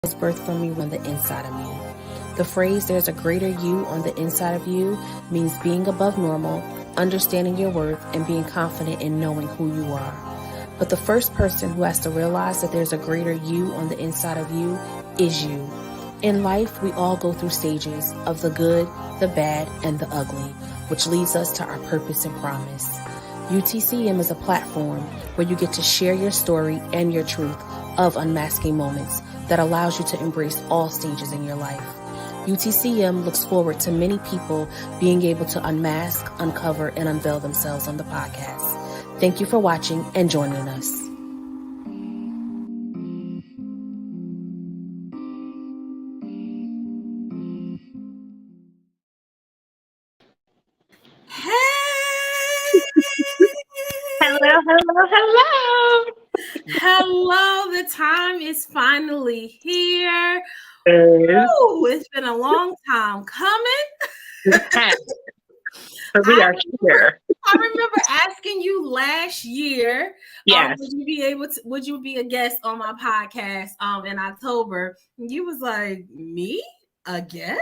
was birthed from me on the inside of me. The phrase, there's a greater you on the inside of you, means being above normal, understanding your worth, and being confident in knowing who you are. But the first person who has to realize that there's a greater you on the inside of you is you. In life, we all go through stages of the good, the bad, and the ugly, which leads us to our purpose and promise. UTCM is a platform where you get to share your story and your truth of unmasking moments that allows you to embrace all stages in your life. UTCM looks forward to many people being able to unmask, uncover, and unveil themselves on the podcast. Thank you for watching and joining us. Hello, the time is finally here. Ooh, it's been a long time coming. But we are here. I remember asking you last year, yes, would you be a guest on my podcast in October? And you was like, me? A guest?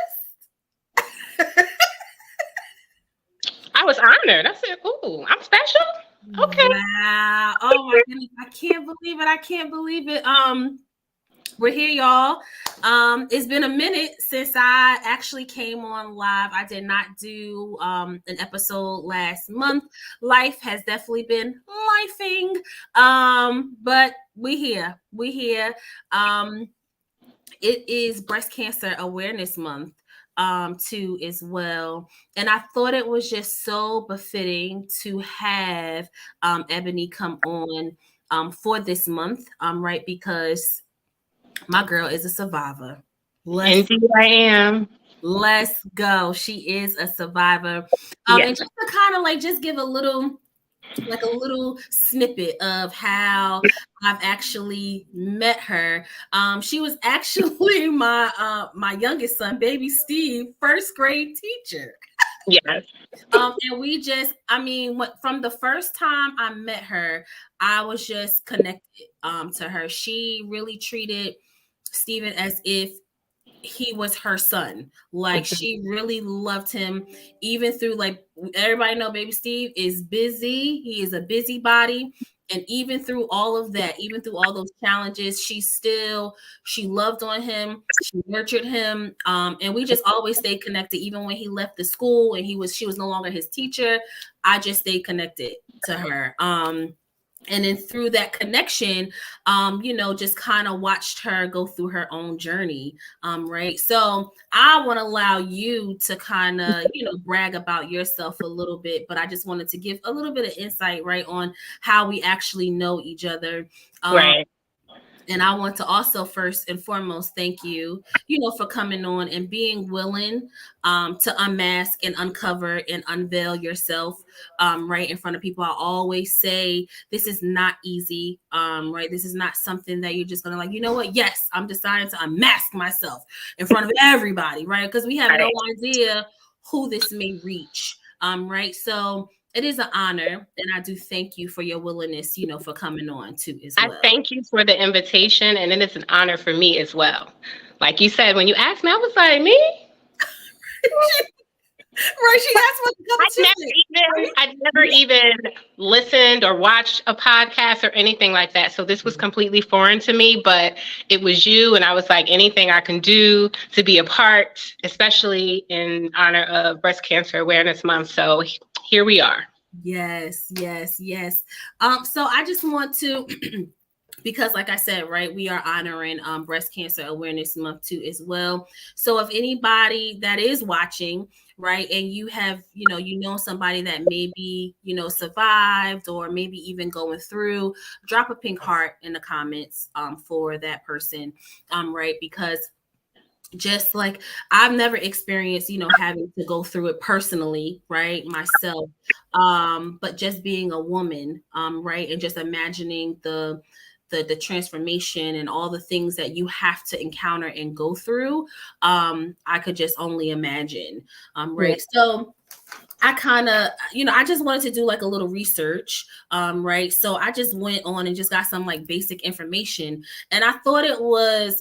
I was honored. I said, ooh, I'm special. Okay. Wow. Oh my goodness. I can't believe it. We're here, y'all. It's been a minute since I actually came on live. I did not do an episode last month. Life has definitely been lifing. But we here. It is Breast Cancer Awareness Month. Too as well, and I thought it was just so befitting to have Ebony come on for this month, right? Because my girl is a survivor. Indeed, I am. Let's go. She is a survivor. And just to kind of like just give a little snippet of how I've actually met her. She was actually my youngest son, baby Steve, first grade teacher. Yes. And we just, from the first time I met her, I was just connected to her. She really treated Steven as if he was her son. Like she really loved him, even through like everybody know baby Steve is busy. He is a busybody. And even through all of that, even through all those challenges, she loved on him, she nurtured him. And we just always stayed connected. Even when he left the school and she was no longer his teacher, I just stayed connected to her. And then through that connection, just kind of watched her go through her own journey, right? So I want to allow you to kind of, brag about yourself a little bit, but I just wanted to give a little bit of insight, right, on how we actually know each other. Right. And I want to also first and foremost thank you, for coming on and being willing to unmask and uncover and unveil yourself right in front of people. I always say this is not easy, right? This is not something that you're just going to like, you know what? Yes, I'm deciding to unmask myself in front of everybody, right? Because we have no idea who this may reach, right? So it is an honor, and I do thank you for your willingness, for coming on too as well. I thank you for the invitation, and it is an honor for me as well. Like you said, when you asked me, I was like, me? Right, she asked what the I never even listened or watched a podcast or anything like that. So this was completely foreign to me, but it was you, and I was like, anything I can do to be a part, especially in honor of Breast Cancer Awareness Month. So here we are. Yes. So I just want to because like I said, right, we are honoring Breast Cancer Awareness Month too as well. So if anybody that is watching, right, and you have, somebody that maybe, survived or maybe even going through, drop a pink heart in the comments for that person, right, because just like I've never experienced, having to go through it personally, right, myself, but just being a woman, right, and just imagining the transformation and all the things that you have to encounter and go through, I could just only imagine, right? Yeah. So I kind of, I just wanted to do like a little research, right? So I just went on and just got some like basic information, and I thought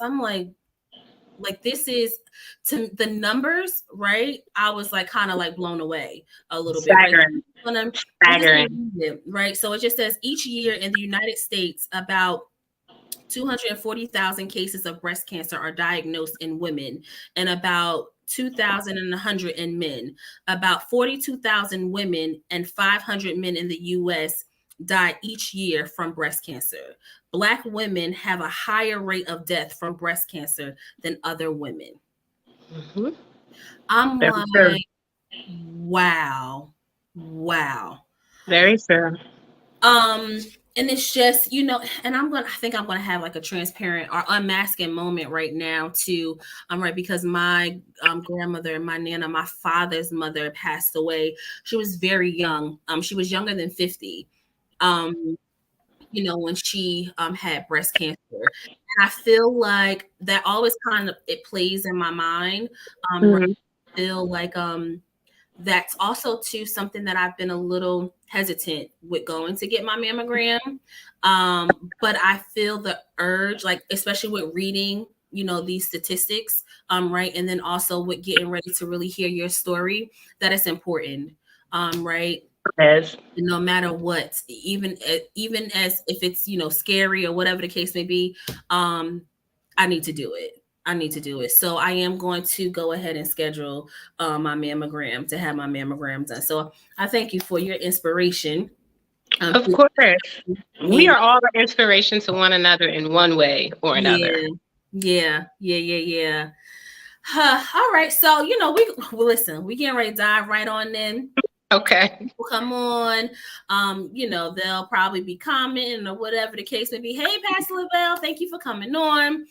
I'm like, like this is to the numbers, right? I was like kind of like blown away a little bit, right? Staggering. Right. So it just says each year in the United States, about 240,000 cases of breast cancer are diagnosed in women and about 2,100 in men. About 42,000 women and 500 men in the U.S. die each year from breast cancer. Black women have a higher rate of death from breast cancer than other women. Mm-hmm. I'm Very like, true. wow. Very true. And it's just, you know, and I think I'm gonna have like a transparent or unmasking moment right now too. Right, because my grandmother, my nana, my father's mother passed away. She was very young. She was younger than 50. You know, when she had breast cancer. And I feel like that always kind of it plays in my mind. Right, I feel like that's also too something that I've been a little hesitant with going to get my mammogram. But I feel the urge, like especially with reading, you know, these statistics, right, and then also with getting ready to really hear your story, that it's important, right. Yes. No matter what, even as if it's, you know, scary or whatever the case may be, I need to do it. So I am going to go ahead and schedule my mammogram to have my mammogram done. So I thank you for your inspiration. Of course. We are all an inspiration to one another in one way or another. Yeah. All right. So, you know, listen, we getting ready to dive right on in. Okay. Come on. You know, they'll probably be commenting or whatever the case may be. Hey, Pastor Lavelle, thank you for coming on.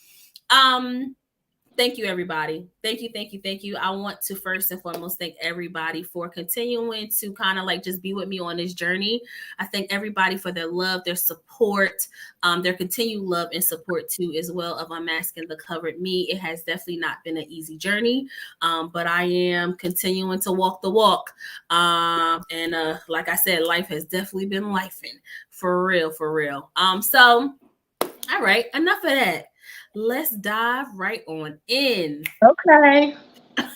Thank you, everybody. Thank you. I want to first and foremost thank everybody for continuing to kind of like just be with me on this journey. I thank everybody for their love, their support, their continued love and support too, as well of Unmasking the Covered Me. It has definitely not been an easy journey, but I am continuing to walk the walk. And like I said, life has definitely been lifing for real. So, all right, enough of that. Let's dive right on in. Okay. So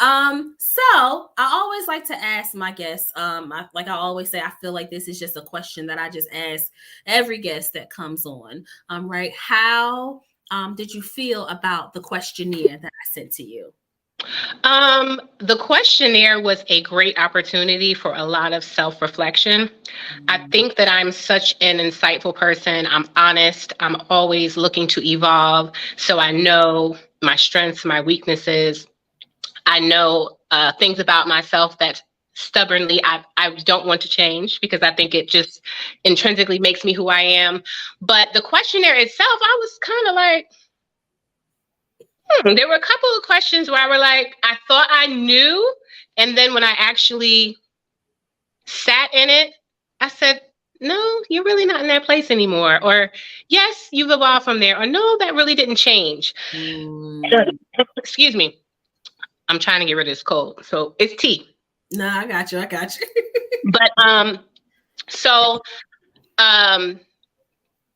I always like to ask my guests, like I always say, I feel like this is just a question that I just ask every guest that comes on. Right. How did you feel about the questionnaire that I sent to you? The questionnaire was a great opportunity for a lot of self-reflection. I think that I'm such an insightful person. I'm honest. I'm always looking to evolve. So I know my strengths, my weaknesses. I know things about myself that stubbornly I don't want to change because I think it just intrinsically makes me who I am. But the questionnaire itself, I was kind of like, there were a couple of questions where I were like, I thought I knew. And then when I actually sat in it, I said, no, you're really not in that place anymore. Or, yes, you've evolved from there. Or, no, that really didn't change. Excuse me. I'm trying to get rid of this cold. So it's tea. No, I got you. But so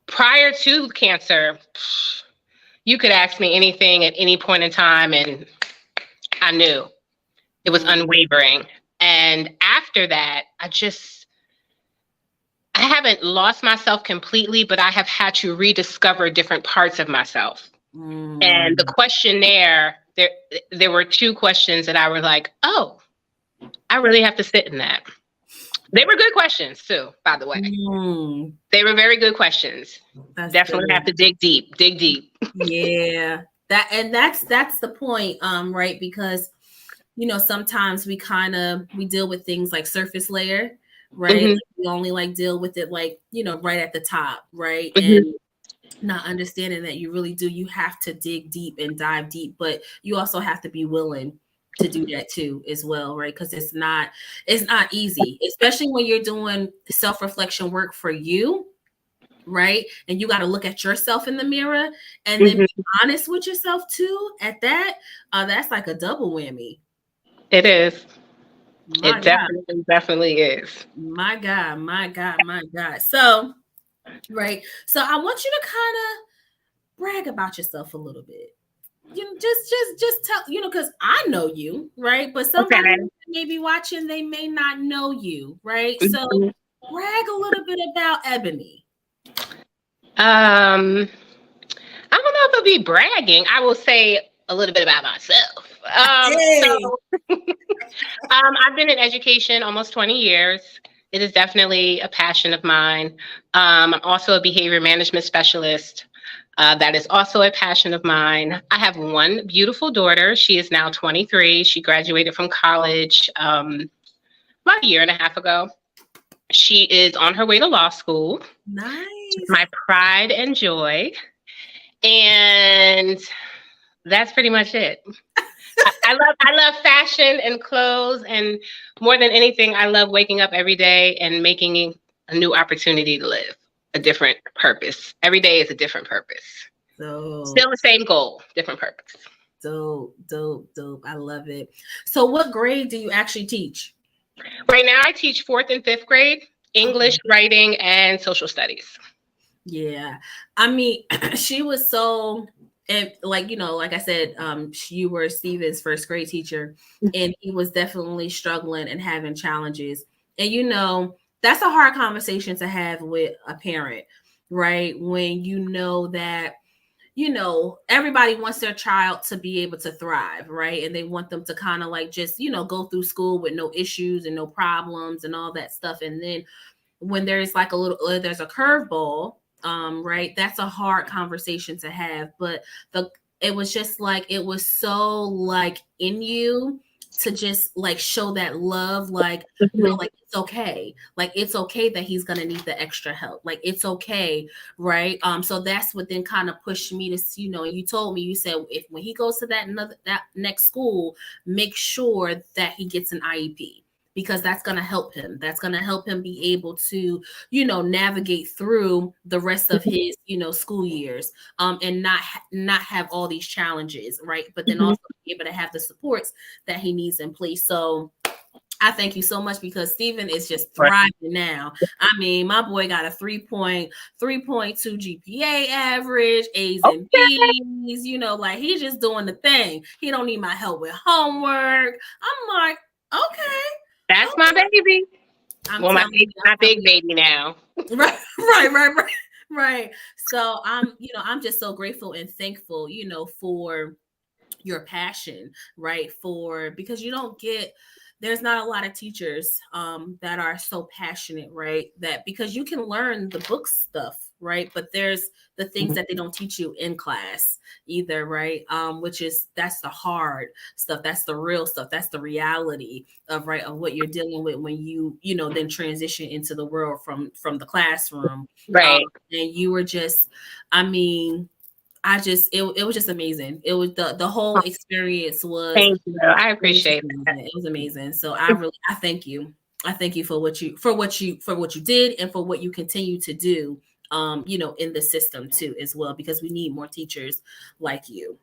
prior to cancer, you could ask me anything at any point in time, and I knew it was unwavering. And after that, I haven't lost myself completely, but I have had to rediscover different parts of myself. And the questionnaire, there were two questions that I was like, oh, I really have to sit in that. They were good questions too, by the way. They were very good questions. Definitely have to dig deep. Yeah. That's the point, right? Because, you know, sometimes we deal with things like surface layer, right? Like we only like deal with it like, you know, right at the top, right? And not understanding that you have to dig deep and dive deep, but you also have to be willing to do that too as well, right? Because it's not easy, especially when you're doing self-reflection work for you, right? And you got to look at yourself in the mirror and then be honest with yourself too. At that, that's like a double whammy. It is. It definitely is. My God. So, right. So I want you to kind of brag about yourself a little bit. You know, just tell, because I know you, right? But somebody Okay. may be watching, they may not know you, right? Mhm. So brag a little bit about Ebony. I don't know if it'll be bragging. I will say a little bit about myself. Hey. I've been in education almost 20 years. It is definitely a passion of mine. I'm also a behavior management specialist. That is also a passion of mine. I have one beautiful daughter. She is now 23. She graduated from college about a year and a half ago. She is on her way to law school. Nice. My pride and joy. And that's pretty much it. I love fashion and clothes, and more than anything, I love waking up every day and making a new opportunity to live a different purpose. Every day is a different purpose. So Still the same goal, different purpose. dope. I love it. So what grade do you actually teach? Right now, I teach 4th and 5th grade English, writing, and social studies. Yeah. I mean, she was so, and like, like I said, you were Steven's first grade teacher, and he was definitely struggling and having challenges. And that's a hard conversation to have with a parent, right? When you know that, everybody wants their child to be able to thrive, right? And they want them to kind of like just, go through school with no issues and no problems and all that stuff. And then when there's like there's a curveball, right, that's a hard conversation to have. But it was just like, it was so like in you to just like show that love, like, like it's okay that he's gonna need the extra help, like it's okay, right? So that's what then kind of pushed me to, and you told me, you said, if when he goes to that next school, make sure that he gets an IEP, because that's going to help him. That's going to help him be able to, navigate through the rest of his, school years, and not have all these challenges, right? But then also be able to have the supports that he needs in place. So I thank you so much, because Steven is just thriving now. I mean, my boy got a 3.2 GPA average, A's and B's, like he's just doing the thing. He don't need my help with homework. I'm like, okay. That's my baby. My big baby now. Right. So I'm just so grateful and thankful, for your passion, right? Because there's not a lot of teachers that are so passionate, right? That because you can learn the book stuff, right? But there's the things that they don't teach you in class either, right? That's the hard stuff. That's the real stuff. That's the reality of what you're dealing with when you then transition into the world from the classroom. Right. And you were just, I mean, it was just amazing. It was the whole experience was. Thank you. I appreciate that. It was amazing. So I thank you. I thank you for what you did and for what you continue to do. In the system too, as well, because we need more teachers like you.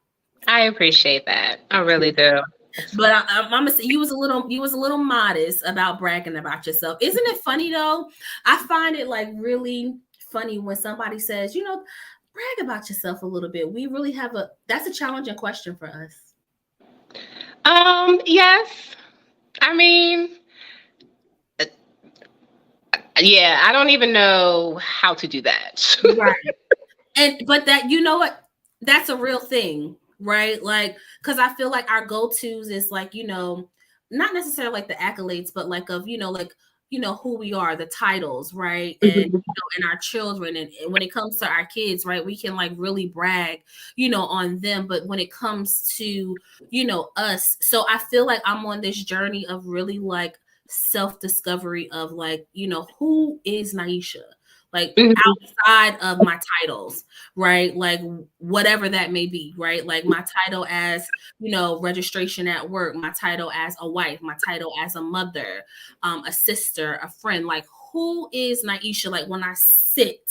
I appreciate that. I really do. But I'm gonna say you was a little modest about bragging about yourself. Isn't it funny though? I find it like really funny when somebody says, brag about yourself a little bit. We really that's a challenging question for us. Yes. I mean, yeah, I don't even know how to do that. Right. But that, what? That's a real thing, right? Like, because I feel like our go-tos is like, not necessarily like the accolades, but like of, who we are, the titles, right? And and our children, and when it comes to our kids, right, we can like really brag, on them. But when it comes to, us, so I feel like I'm on this journey of really like self-discovery of like, who is Naisha? Like outside of my titles, right? Like whatever that may be, right? Like my title as, registration at work, my title as a wife, my title as a mother, a sister, a friend. Like who is Naisha? Like when I sit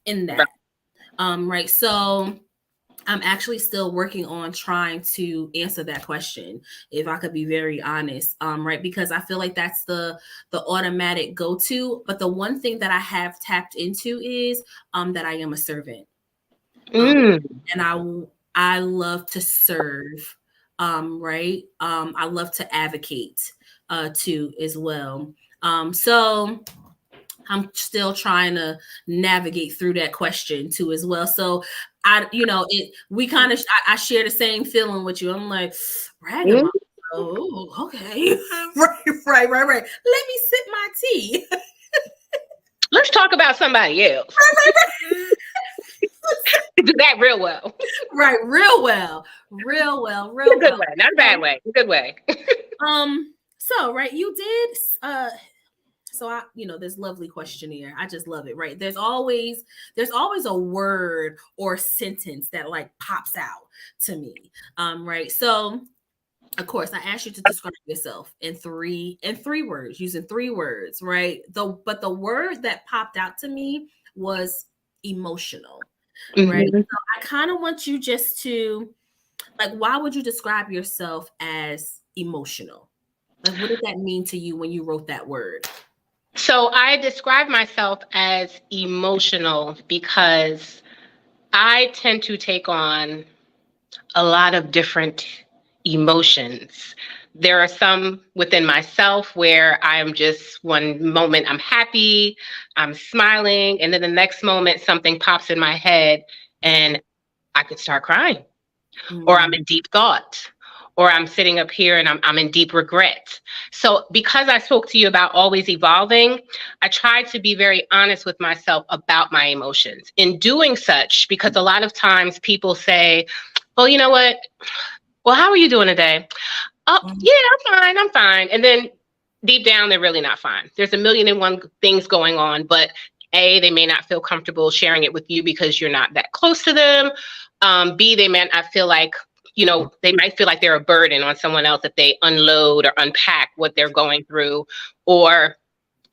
in that, right? So I'm actually still working on trying to answer that question, if I could be very honest, right? Because I feel like that's the automatic go-to. But the one thing that I have tapped into is that I am a servant. And I love to serve. Right. I love to advocate too as well. So I'm still trying to navigate through that question too as well. So we kind of I share the same feeling with you. I'm like bragging. Mhm. Oh, okay. right. Let me sip my tea. Let's talk about somebody else. Do that real well. Right, real well. In a good way, not a bad way. In a good way. So right, you did so I, this lovely questionnaire. I just love it, right? There's always a word or sentence that like pops out to me. Right. So of course, I asked you to describe yourself in three words, using 3 words, right? But the word that popped out to me was emotional, right? Mhm. So I kind of want you just to like, why would you describe yourself as emotional? Like, what did that mean to you when you wrote that word? So I describe myself as emotional because I tend to take on a lot of different emotions. There are some within myself where I'm just one moment I'm happy, I'm smiling, and then the next moment something pops in my head and I could start crying, or I'm in deep thought, or I'm sitting up here and I'm in deep regret. So because I spoke to you about always evolving, I tried to be very honest with myself about my emotions. In doing such, because a lot of times people say, well, you know what? Well, how are you doing today? Oh, yeah, I'm fine. And then deep down, they're really not fine. There's a million and one things going on, but A, they may not feel comfortable sharing it with you because you're not that close to them. B, they may not feel like, they might feel like they're a burden on someone else if they unload or unpack what they're going through. Or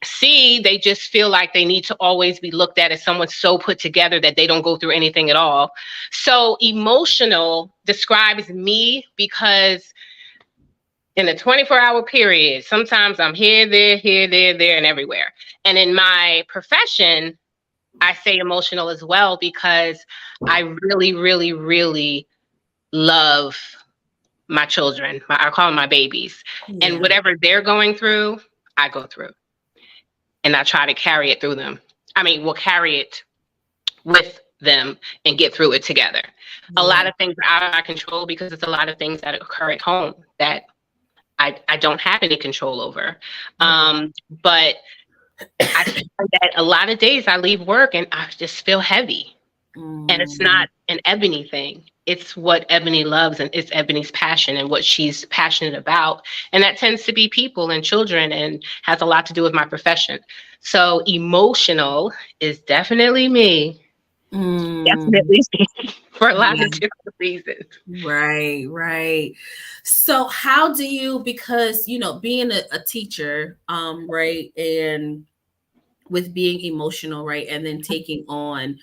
C, they just feel like they need to always be looked at as someone so put together that they don't go through anything at all. So emotional describes me because in a 24-hour period, sometimes I'm here, there, and everywhere. And in my profession, I say emotional as well because I really, really, really love my children. I call them my babies. And whatever they're going through, I go through. And I try to carry it through them. We'll carry it with them and get through it together. A lot of things are out of my control because it's a lot of things that occur at home that I don't have any control over. But I find that a lot of days I leave work and I just feel heavy. And it's not an Ebony thing. It's what Ebony loves and it's Ebony's passion and what she's passionate about. And that tends to be people and children and has a lot to do with my profession. So emotional is definitely me. Definitely me for a lot of different reasons. Right. So how do you, because, being a teacher, right, and with being emotional, right, and then taking on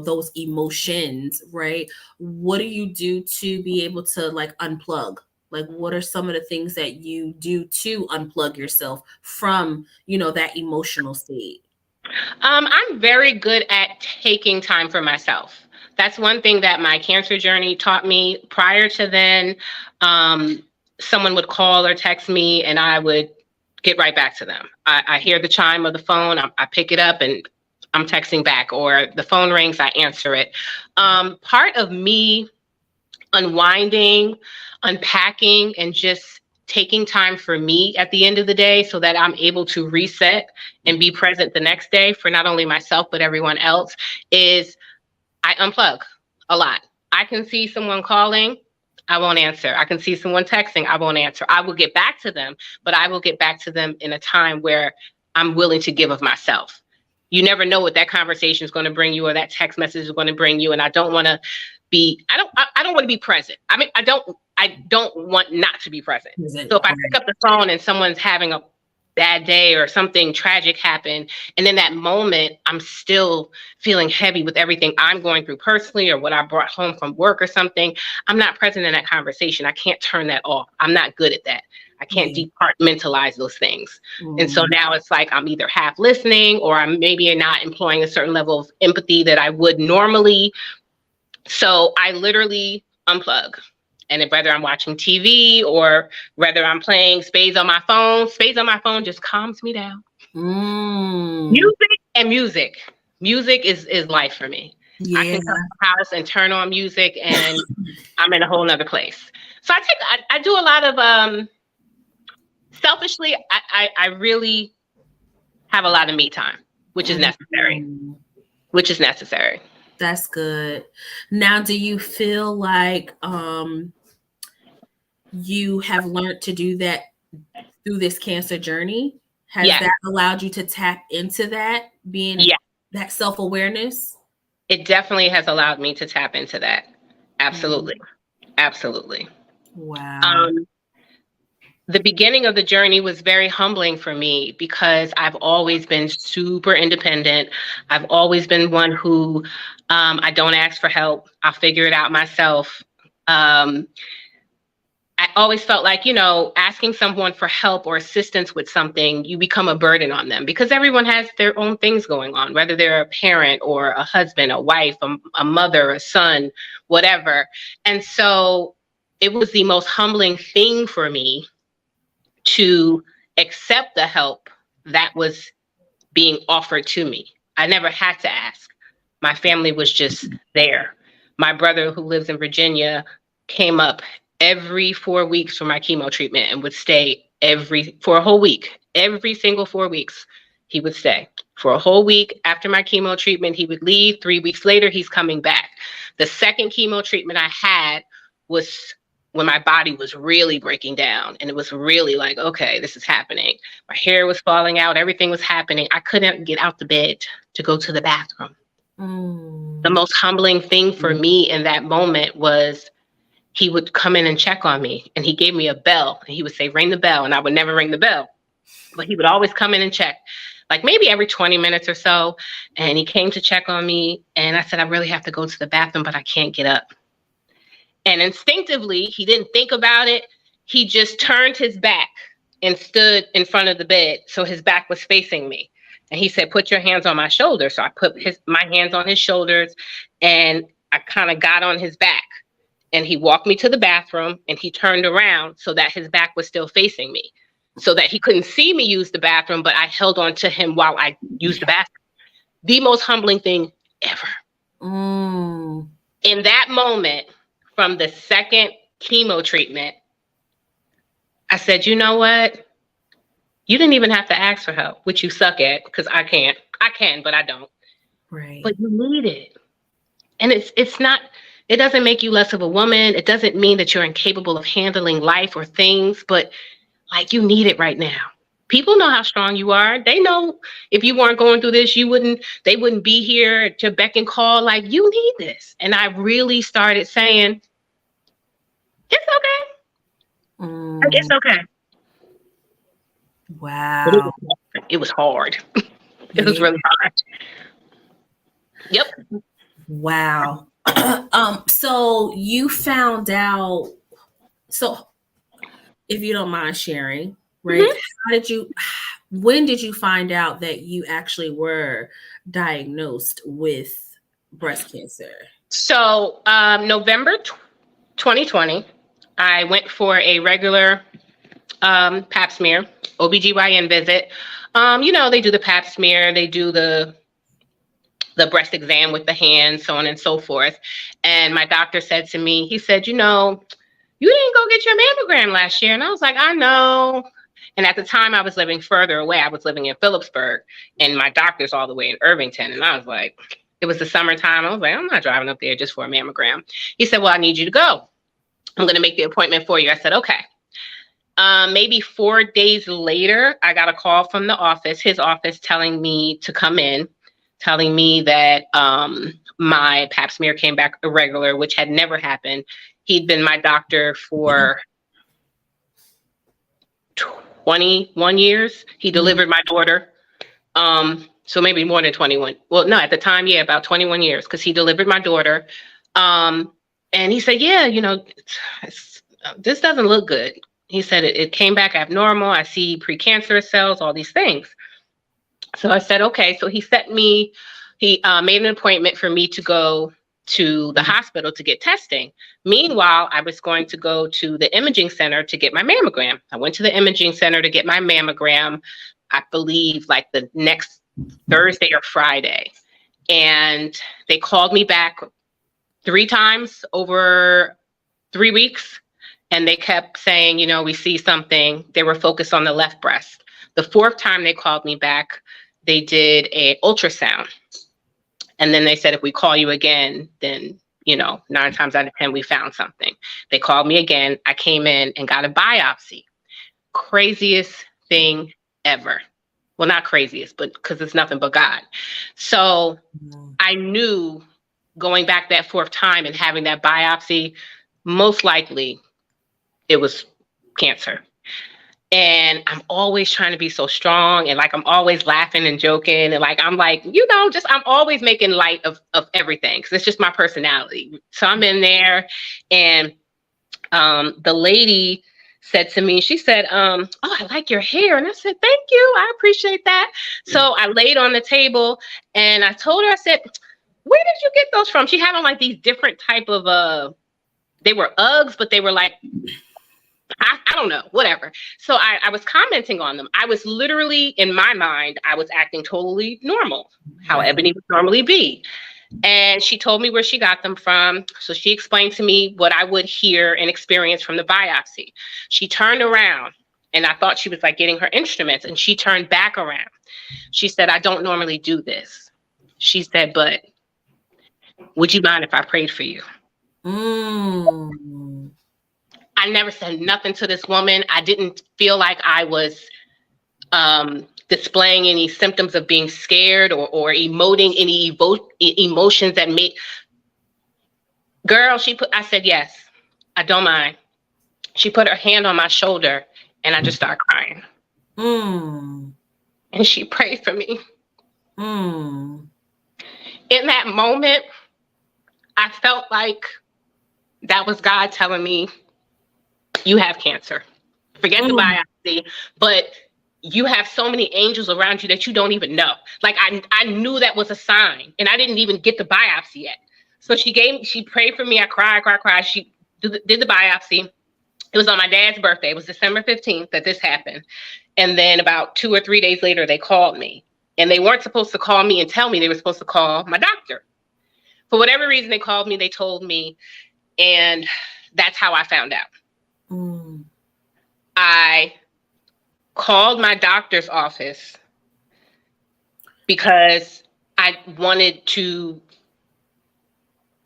those emotions, right, what do you do to be able to like unplug? Like, what are some of the things that you do to unplug yourself from that emotional state? I'm very good at taking time for myself. That's one thing that my cancer journey taught me. Prior to then, someone would call or text me and I would get right back to them. I hear the chime of the phone, I pick it up and I'm texting back, or the phone rings, I answer it. Part of me unwinding, unpacking, and just taking time for me at the end of the day so that I'm able to reset and be present the next day for not only myself, but everyone else is I unplug a lot. I can see someone calling, I won't answer. I can see someone texting, I won't answer. I will get back to them, but I will get back to them in a time where I'm willing to give of myself. You never know what that conversation is going to bring you or that text message is going to bring you. And I don't want to I don't want to be present. I don't want not to be present. So if I pick up the phone and someone's having a bad day or something tragic happened, and in that moment, I'm still feeling heavy with everything I'm going through personally or what I brought home from work or something, I'm not present in that conversation. I can't turn that off. I'm not good at that. I can't departmentalize those things. And so now it's like I'm either half listening or I'm maybe not employing a certain level of empathy that I would normally. So I literally unplug. And whether I'm watching TV or whether I'm playing spades on my phone just calms me down. Music and music. Music is life for me. Yeah. I can come to the house and turn on music and I'm in a whole nother place. So I do a lot of selfishly, I really have a lot of me time, which is necessary. That's good. Now, do you feel like you have learned to do that through this cancer journey? Has that allowed you to tap into that, being that self-awareness? It definitely has allowed me to tap into that. Absolutely. Absolutely. Wow. The beginning of the journey was very humbling for me because I've always been super independent. I've always been one who I don't ask for help. I'll figure it out myself. I always felt like, asking someone for help or assistance with something, you become a burden on them because everyone has their own things going on, whether they're a parent or a husband, a wife, a mother, a son, whatever. And so it was the most humbling thing for me to accept the help that was being offered to me. I never had to ask. My family was just there. My brother, who lives in Virginia, came up every 4 weeks for my chemo treatment and would stay for a whole week. Every single 4 weeks, he would stay. For a whole week after my chemo treatment, he would leave. 3 weeks later, he's coming back. The second chemo treatment I had was when my body was really breaking down and it was really like, okay, this is happening. My hair was falling out. Everything was happening. I couldn't get out the bed to go to the bathroom. The most humbling thing for me in that moment was he would come in and check on me and he gave me a bell and he would say, ring the bell. And I would never ring the bell, but he would always come in and check, like maybe every 20 minutes or so. And he came to check on me. And I said, I really have to go to the bathroom, but I can't get up. And instinctively, he didn't think about it. He just turned his back and stood in front of the bed. So his back was facing me. And he said, put your hands on my shoulders. So I put my hands on his shoulders and I kind of got on his back. And he walked me to the bathroom and he turned around so that his back was still facing me, so that he couldn't see me use the bathroom, but I held on to him while I used the bathroom. The most humbling thing ever. In that moment, from the second chemo treatment, I said, you know what? You didn't even have to ask for help, which you suck at, because I can't. I can, but I don't. Right. But you need it. And it's not, it doesn't make you less of a woman. It doesn't mean that you're incapable of handling life or things, but like you need it right now. People know how strong you are. They know if you weren't going through this, they wouldn't be here to beck and call. Like, you need this. And I really started saying, it's okay. It's okay. Wow. It was hard. It was really hard. Yep. Wow. So you found out, so if you don't mind sharing, right? When did you find out that you actually were diagnosed with breast cancer? So November 2020, I went for a regular pap smear, OBGYN visit. They do the pap smear, they do the breast exam with the hands, so on and so forth. And my doctor said to me, he said, you didn't go get your mammogram last year. And I was like, I know. And at the time I was living further away. I was living in Phillipsburg and my doctor's all the way in Irvington. And I was like, it was the summertime. I was like, I'm not driving up there just for a mammogram. He said, well, I need you to go. I'm going to make the appointment for you. I said, okay. Maybe 4 days later, I got a call from the office, his office, telling me to come in, telling me that my pap smear came back irregular, which had never happened. He'd been my doctor for 21 years. He delivered my daughter. So maybe more than 21. Well, no, at the time, yeah, about 21 years, because he delivered my daughter. And he said, yeah, this doesn't look good. He said it came back abnormal. I see precancerous cells, all these things. So I said, okay. So he made an appointment for me to go to the hospital to get testing. Meanwhile, I was going to go to the imaging center to get my mammogram. I went to the imaging center to get my mammogram, I believe like the next Thursday or Friday. And they called me back 3 times over 3 weeks. And they kept saying, you know, we see something. They were focused on the left breast. The 4th time they called me back, they did an ultrasound. And then they said, if we call you again, then, you know, 9 times out of 10, we found something. They called me again. I came in and got a biopsy. Craziest thing ever. Well, not craziest, but because it's nothing but God. So I knew going back that 4th time and having that biopsy, most likely it was cancer. And I'm always trying to be so strong, and like I'm always laughing and joking, and like I'm like, you know, just I'm always making light of everything because it's just my personality. So I'm in there, and the lady said to me, she said, oh, I like your hair. And I said, thank you, I appreciate that. So I laid on the table and I told her, I said, where did you get those from? She had on like these different type of they were Uggs, but they were like, I don't know, whatever. So I was commenting on them. I was literally, in my mind, I was acting totally normal, how Ebony would normally be. And she told me where she got them from. So she explained to me what I would hear and experience from the biopsy. She turned around, and I thought she was like getting her instruments, and she turned back around. She said, I don't normally do this. She said, but would you mind if I prayed for you? I never said nothing to this woman. I didn't feel like I was displaying any symptoms of being scared or emoting any emotions that made. Girl, I said, yes, I don't mind. She put her hand on my shoulder and I just started crying. And she prayed for me. In that moment, I felt like that was God telling me, you have cancer. Forget the biopsy, but you have so many angels around you that you don't even know. Like I knew that was a sign, and I didn't even get the biopsy yet. So she prayed for me. I cried. She did the biopsy. It was on my dad's birthday. It was December 15th that this happened. And then about 2 or 3 days later, they called me, and they weren't supposed to call me and tell me. They were supposed to call my doctor. For whatever reason, they called me, they told me, and that's how I found out. I called my doctor's office because I wanted to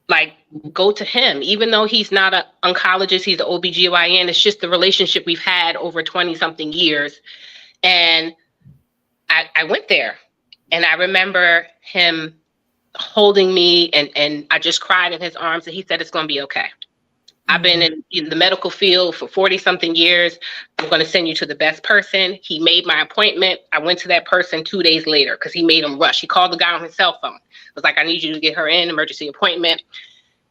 like go to him, even though he's not an oncologist, he's an OBGYN. It's just the relationship we've had over 20 something years. And I went there, and I remember him holding me, and I just cried in his arms, and he said, it's going to be okay. I've been in the medical field for 40 something years. I'm going to send you to the best person. He made my appointment. I went to that person 2 days later because he made him rush. He called the guy on his cell phone. It was like, I need you to get her in, emergency appointment.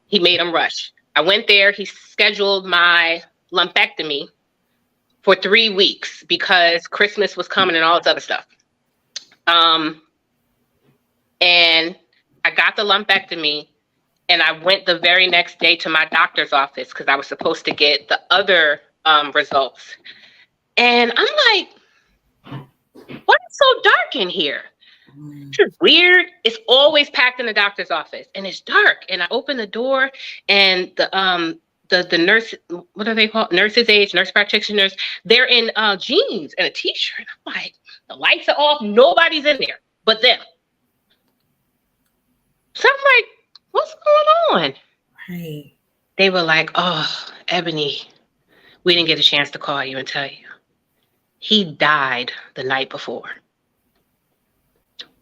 He made him rush. I went there. He scheduled my lumpectomy for 3 weeks because Christmas was coming and all this other stuff. And I got the lumpectomy. And I went the very next day to my doctor's office because I was supposed to get the other results. And I'm like, why is it so dark in here? It's weird. It's always packed in the doctor's office, and it's dark. And I open the door, and the nurse, what are they called? Nurse practitioners, they're in jeans and a t-shirt. I'm like, the lights are off. Nobody's in there but them. So I'm like, what's going on? Right. They were like, oh, Ebony, we didn't get a chance to call you and tell you. He died the night before.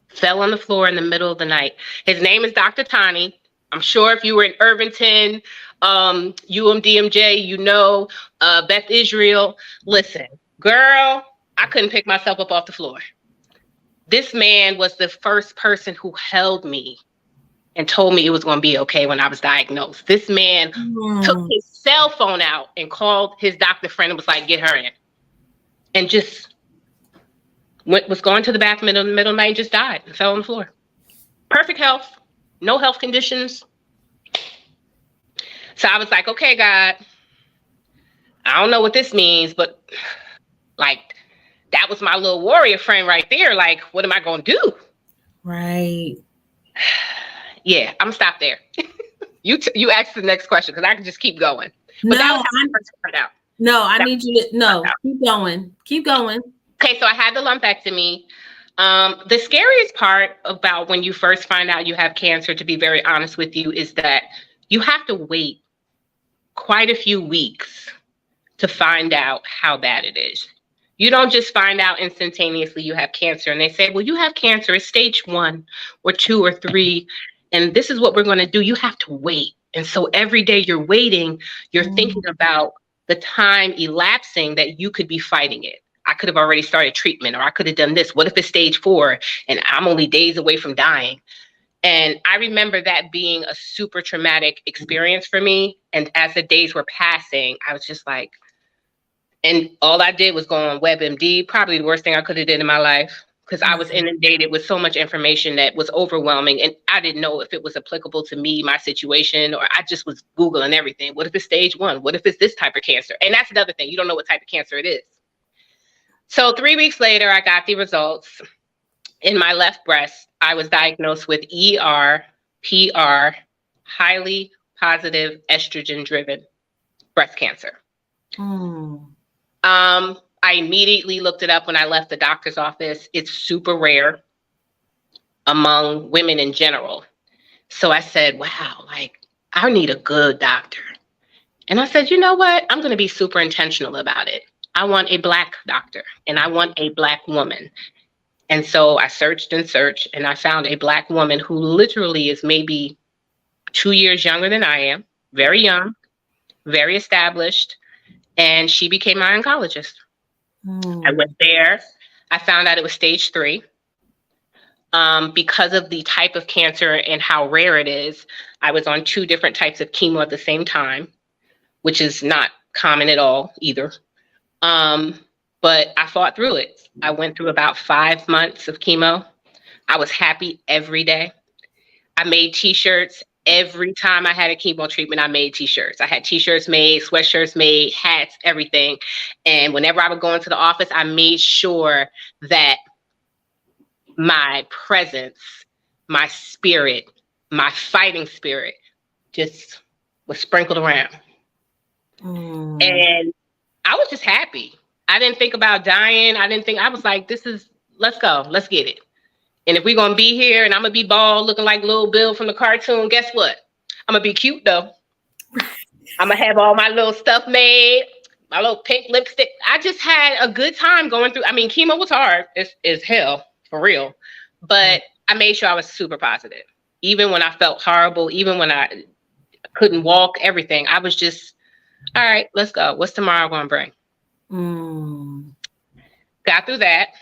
Fell on the floor in the middle of the night. His name is Dr. Tani. I'm sure if you were in Irvington, UMDMJ, you know, Beth Israel. Listen, girl, I couldn't pick myself up off the floor. This man was the first person who held me and told me it was going to be okay when I was diagnosed. This man took his cell phone out and called his doctor friend and was like, get her in. And just was going to the bathroom in the middle of the night and just died and fell on the floor. Perfect health, no health conditions, So I was like, okay, God, I don't know what this means, but like, that was my little warrior friend right there. Like, what am I going to do? Right. Yeah, I'm gonna stop there. You asked the next question because I can just keep going. But that was No, how I first found out. I need you to keep going. Keep going. Okay, so I had the lumpectomy. The scariest part about when you first find out you have cancer, to be very honest with you, is that you have to wait quite a few weeks to find out how bad it is. You don't just find out instantaneously you have cancer and they say, well, you have cancer, it's stage 1 or 2 or 3, and this is what we're going to do. You have to wait. And so every day you're waiting, you're thinking about the time elapsing that you could be fighting it. I could have already started treatment, or I could have done this. What if it's stage 4 and I'm only days away from dying? And I remember that being a super traumatic experience for me. And as the days were passing, I was just like, and all I did was go on WebMD, probably the worst thing I could have did in my life, because I was inundated with so much information that was overwhelming. And I didn't know if it was applicable to me, my situation, or I just was Googling everything. What if it's stage 1? What if it's this type of cancer? And that's another thing. You don't know what type of cancer it is. So 3 weeks later, I got the results. In my left breast, I was diagnosed with ER/PR, highly positive estrogen-driven breast cancer. I immediately looked it up when I left the doctor's office. It's super rare among women in general. So I said, wow, like, I need a good doctor. And I said, you know what? I'm going to be super intentional about it. I want a Black doctor and I want a Black woman. And so I searched and searched and I found a Black woman who literally is maybe 2 years younger than I am, very young, very established. And she became my oncologist. I went there. I found out it was stage 3. Because of the type of cancer and how rare it is, I was on 2 different types of chemo at the same time, which is not common at all either. But I fought through it. I went through about 5 months of chemo. I was happy every day. I made t-shirts. Every time I had a chemo treatment, I made t-shirts. I had t-shirts made, sweatshirts made, hats, everything. And whenever I would go into the office, I made sure that my presence, my spirit, my fighting spirit just was sprinkled around. And I was just happy. I didn't think about dying. I was like, let's go, let's get it. And if we're going to be here and I'm going to be bald looking like Little Bill from the cartoon, guess what? I'm going to be cute though. I'm going to have all my little stuff made, my little pink lipstick. I just had a good time going through. I mean, chemo was hard as hell, for real. But I made sure I was super positive. Even when I felt horrible, even when I couldn't walk, everything. I was just, all right, let's go. What's tomorrow going to bring? Got through that.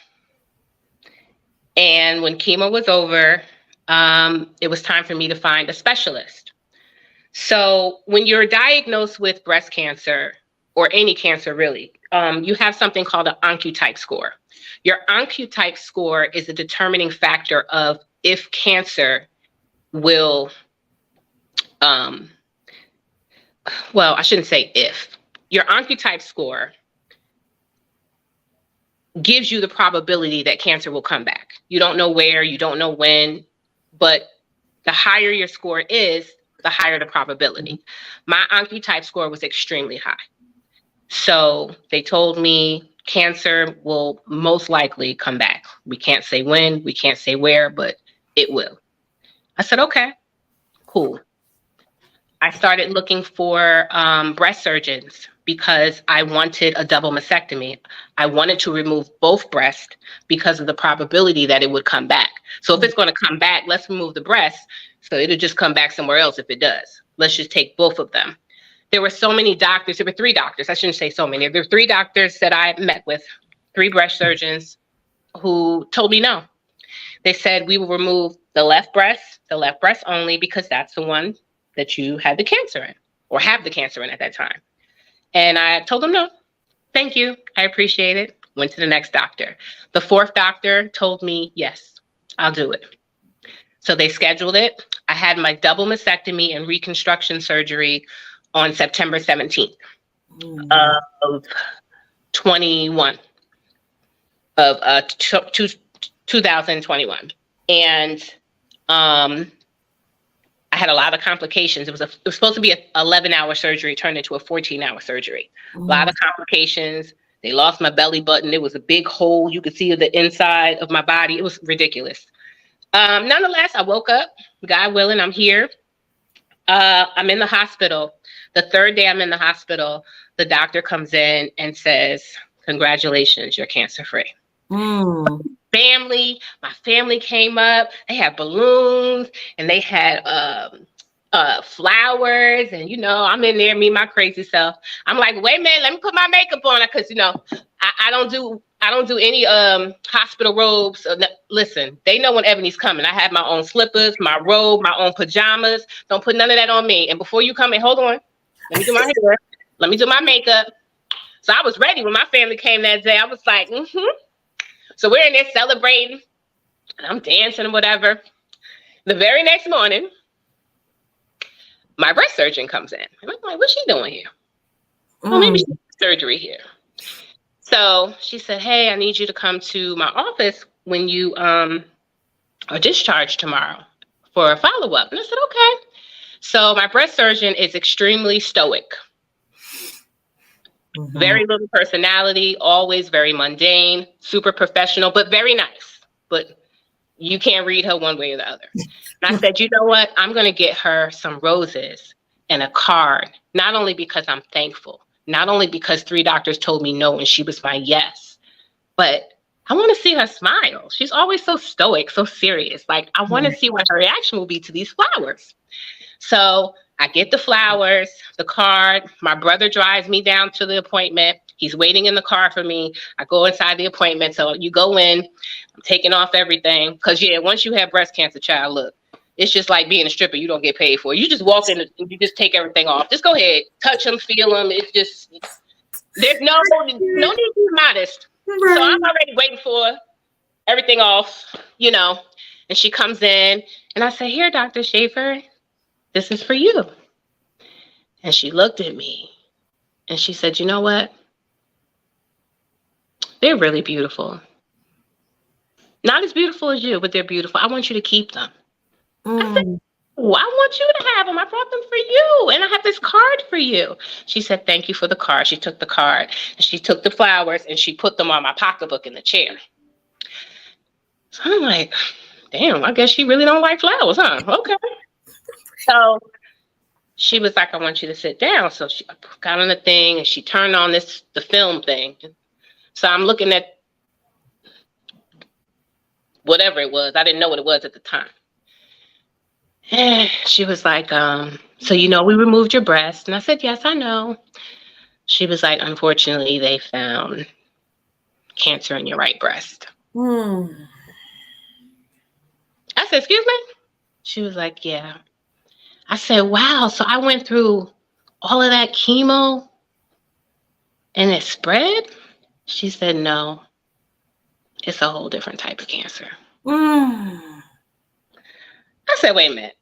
And when chemo was over, it was time for me to find a specialist. So when you're diagnosed with breast cancer, or any cancer really, you have something called an Oncotype score. Your Oncotype score is a determining factor of if cancer will, well, I shouldn't say if. Your Oncotype score gives you the probability that cancer will come back. You don't know where, you don't know when, but the higher your score is, the higher the probability. My Oncotype score was extremely high. So they told me cancer will most likely come back. We can't say when, we can't say where, but it will. I said, okay, cool. I started looking for breast surgeons because I wanted a double mastectomy. I wanted to remove both breasts because of the probability that it would come back. So if it's going to come back, let's remove the breast. So it'll just come back somewhere else if it does. Let's just take both of them. There were so many doctors. There were 3 doctors. I shouldn't say so many. There were 3 doctors that I met with, 3 breast surgeons who told me no. They said, we will remove the left breast only, because that's the one that you had the cancer in, or have the cancer in at that time. And I told them no, thank you, I appreciate it. Went to the next doctor. The 4th doctor told me, yes, I'll do it. So they scheduled it. I had my double mastectomy and reconstruction surgery on September 17th of 21 of 2021. And I had a lot of complications. It was supposed to be an 11-hour surgery, turned into a 14-hour surgery. A lot of complications. They lost my belly button. It was a big hole. You could see the inside of my body. It was ridiculous. Nonetheless, I woke up. God willing, I'm here. I'm in the hospital. The third day I'm in the hospital, the doctor comes in and says, "Congratulations, you're cancer-free." My family came up. They had balloons and they had flowers, and I'm in there, me, my crazy self. I'm like, wait a minute, let me put my makeup on, because I don't do any hospital robes. Listen, they know when Ebony's coming. I have my own slippers, my robe, my own pajamas. Don't put none of that on me. And before you come in, hold on, let me do my hair, let me do my makeup. So I was ready when my family came that day. I was like, So we're in there celebrating, and I'm dancing and whatever. The very next morning, my breast surgeon comes in. And I'm like, what's she doing here? Well, maybe she's doing surgery here. So she said, hey, I need you to come to my office when you are discharged tomorrow for a follow-up. And I said, okay. So my breast surgeon is extremely stoic. Very little personality, always very mundane, super professional, but very nice. But you can't read her one way or the other. And I said, you know what? I'm going to get her some roses and a card, not only because I'm thankful, not only because 3 doctors told me no and she was my yes, but I want to see her smile. She's always so stoic, so serious. Like, I want to see what her reaction will be to these flowers. So I get the flowers, the card. My brother drives me down to the appointment. He's waiting in the car for me. I go inside the appointment. So you go in, I'm taking off everything. Because, once you have breast cancer, child, look, it's just like being a stripper. You don't get paid for it. You just walk in and you just take everything off. Just go ahead, touch them, feel them. It's just, there's no need to be modest. Right. So I'm already waiting for everything off, And she comes in and I say, here, Dr. Schaefer, this is for you. And she looked at me and she said, you know what? They're really beautiful. Not as beautiful as you, but they're beautiful. I want you to keep them. I said, well, I want you to have them. I brought them for you. And I have this card for you. She said, thank you for the card. She took the card and she took the flowers and she put them on my pocketbook in the chair. So I'm like, damn, I guess she really don't like flowers, huh? Okay. So she was like, I want you to sit down. So she got on the thing and she turned on the film thing. So I'm looking at whatever it was. I didn't know what it was at the time. And she was like, so we removed your breast. And I said, yes, I know. She was like, unfortunately, they found cancer in your right breast. I said, excuse me? She was like, yeah. I said, wow, so I went through all of that chemo and it spread? She said, no, it's a whole different type of cancer. I said, wait a minute.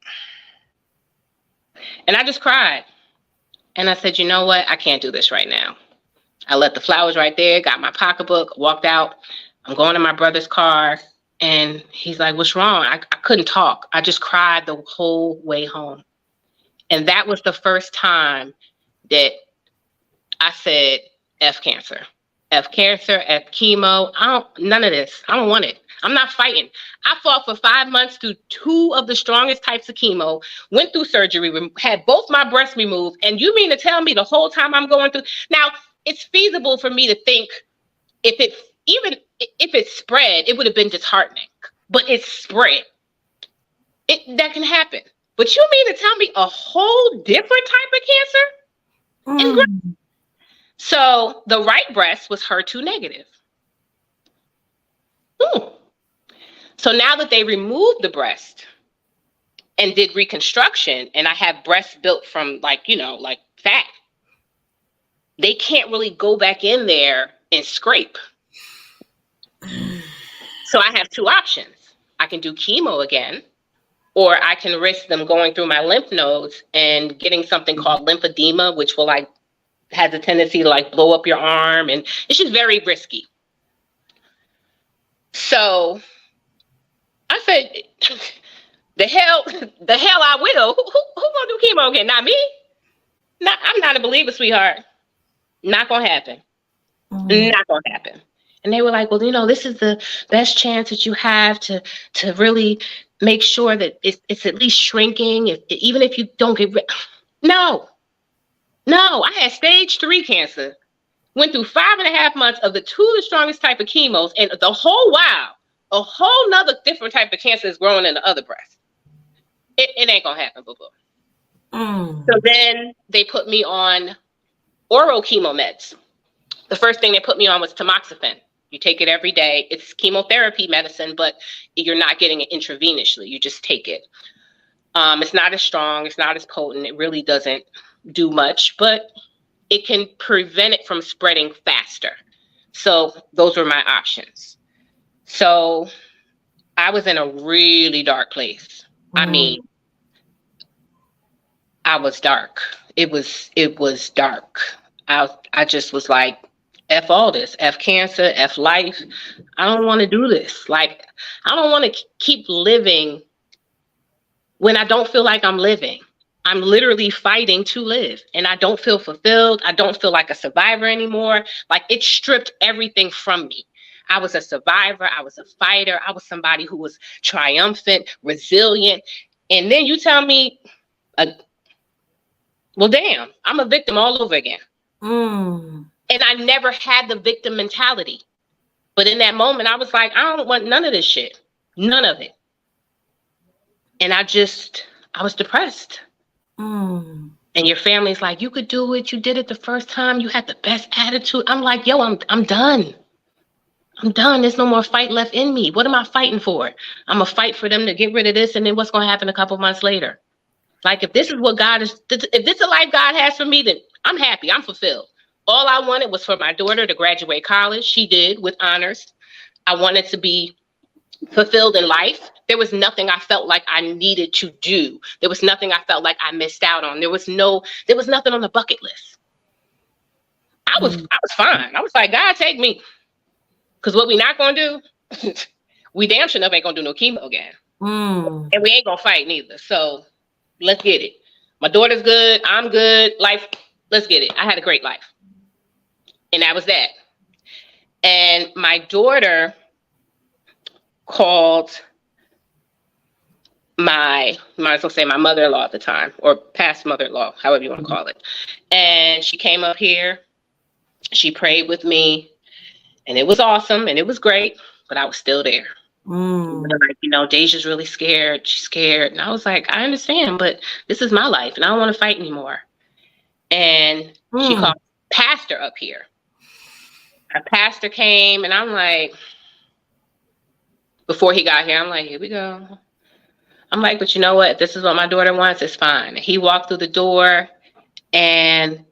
And I just cried. And I said, you know what? I can't do this right now. I left the flowers right there, got my pocketbook, walked out. I'm going to my brother's car. And he's like, what's wrong? I couldn't talk. I just cried the whole way home. And that was the first time that I said, F cancer. F cancer, F chemo. None of this. I don't want it. I'm not fighting. I fought for 5 months through 2 of the strongest types of chemo, went through surgery, had both my breasts removed. And you mean to tell me the whole time I'm going through? Now, it's feasible for me to think if it spread, it would have been disheartening. But it spread. That can happen. But you mean to tell me a whole different type of cancer? So the right breast was HER2 negative. So now that they removed the breast and did reconstruction, and I have breasts built from like fat, they can't really go back in there and scrape. So I have 2 options. I can do chemo again, or I can risk them going through my lymph nodes and getting something called lymphedema, which will like has a tendency to like blow up your arm, and it's just very risky. So I said, the hell I will. Who gonna do chemo again? Not me. I'm not a believer, sweetheart. Not gonna happen. Not gonna happen. And they were like, well, you know, this is the best chance that you have to really make sure that it's at least shrinking, even if you don't get rid. No, I had stage 3 cancer. Went through 5.5 months of the strongest type of chemos, and the whole while, a whole nother different type of cancer is growing in the other breast. It ain't gonna happen, boo-boo. So then they put me on oral chemo meds. The first thing they put me on was tamoxifen. You take it every day. It's chemotherapy medicine, but you're not getting it intravenously. You just take it. It's not as strong. It's not as potent. It really doesn't do much, but it can prevent it from spreading faster. So those were my options. So I was in a really dark place. I mean, I was dark. It was dark. I just was like, F all this, F cancer, F life. I don't want to do this. Like, I don't want to keep living when I don't feel like I'm living. I'm literally fighting to live, and I don't feel fulfilled. I don't feel like a survivor anymore. Like, it stripped everything from me. I was a survivor. I was a fighter. I was somebody who was triumphant, resilient. And then you tell me, well, damn, I'm a victim all over again. And I never had the victim mentality. But in that moment, I was like, I don't want none of this shit. None of it. And I was depressed. And your family's like, you could do it. You did it the first time. You had the best attitude. I'm like, yo, I'm done. I'm done. There's no more fight left in me. What am I fighting for? I'm going to fight for them to get rid of this. And then what's going to happen a couple months later? Like, if this is what if this is a life God has for me, then I'm happy. I'm fulfilled. All I wanted was for my daughter to graduate college. She did with honors. I wanted to be fulfilled in life. There was nothing I felt like I needed to do. There was nothing I felt like I missed out on. There was nothing on the bucket list. I was fine. I was like, God, take me. Because what we not going to do, we damn sure enough ain't going to do no chemo again. And we ain't going to fight neither. So let's get it. My daughter's good. I'm good. Life, let's get it. I had a great life. And that was that. And my daughter called might as well say my mother-in-law at the time, or past mother-in-law, however you want to call it. And she came up here. She prayed with me. And it was awesome. And it was great. But I was still there. Like, you know, Deja's really scared. She's scared. And I was like, I understand, but this is my life. And I don't want to fight anymore. And she called pastor up here. Our pastor came, and I'm like, before he got here, I'm like, here we go. I'm like, but you know what? If this is what my daughter wants, it's fine. And he walked through the door, and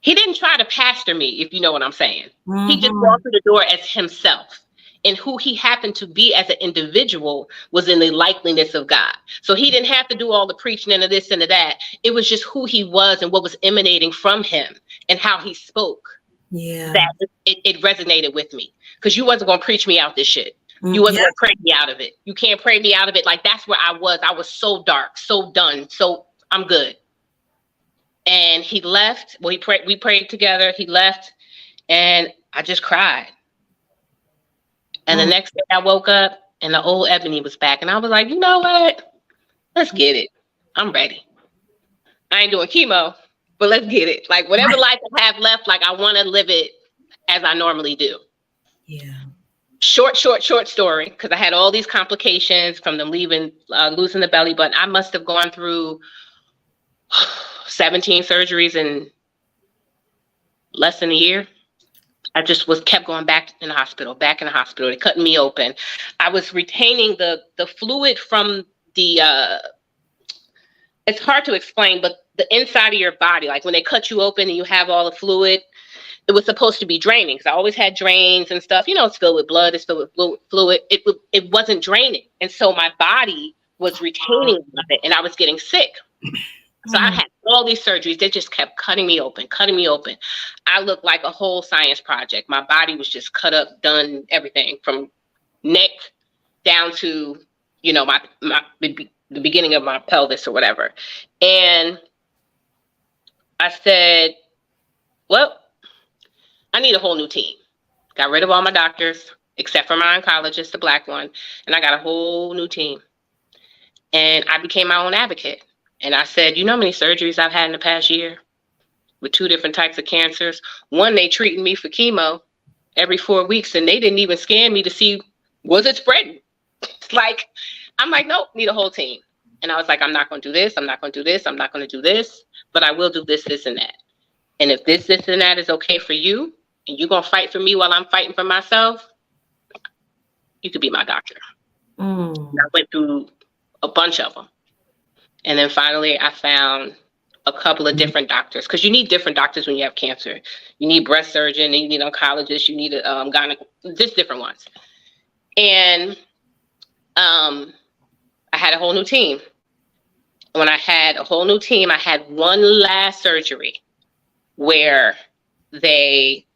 he didn't try to pastor me, if you know what I'm saying. He just walked through the door as himself. And who he happened to be as an individual was in the likeliness of God. So he didn't have to do all the preaching and this and that. It was just who he was and what was emanating from him and how he spoke. Yeah, that it resonated with me, because you wasn't gonna preach me out this shit. You wasn't gonna pray me out of it. You can't pray me out of it. Like, that's where I was. I was so dark, so done. So I'm good. And he left. Well, we prayed together. He left, and I just cried. And the next day I woke up, and the old Ebony was back, and I was like, you know what? Let's get it. I'm ready. I ain't doing chemo, but let's get it. Like, whatever life I have left, like, I want to live it as I normally do. Yeah. Short story, because I had all these complications from them losing the belly button. I must have gone through 17 surgeries in less than a year. I just kept going back in the hospital. They cut me open. I was retaining the fluid from the, it's hard to explain, but the inside of your body, like when they cut you open and you have all the fluid, it was supposed to be draining. Because I always had drains and stuff. You know, it's filled with blood, it's filled with fluid. It wasn't draining. And so my body was retaining it, and I was getting sick. So I had all these surgeries. They just kept cutting me open. I looked like a whole science project. My body was just cut up, done, everything from neck down to, the beginning of my pelvis or whatever. And I said, well, I need a whole new team. Got rid of all my doctors, except for my oncologist, the black one. And I got a whole new team. And I became my own advocate. And I said, you know how many surgeries I've had in the past year with 2 different types of cancers? One, they treating me for chemo every 4 weeks, and they didn't even scan me to see, was it spreading? I'm like, nope, need a whole team. And I was like, I'm not going to do this. I'm not going to do this. I'm not going to do this, but I will do this, this, and that. And if this, and that is okay for you, and you're going to fight for me while I'm fighting for myself, you could be my doctor. I went through a bunch of them. And then finally, I found a couple of different doctors, because you need different doctors when you have cancer. You need breast surgeon, and you need oncologist, you need a just different ones. And I had a whole new team. When I had a whole new team, I had one last surgery where they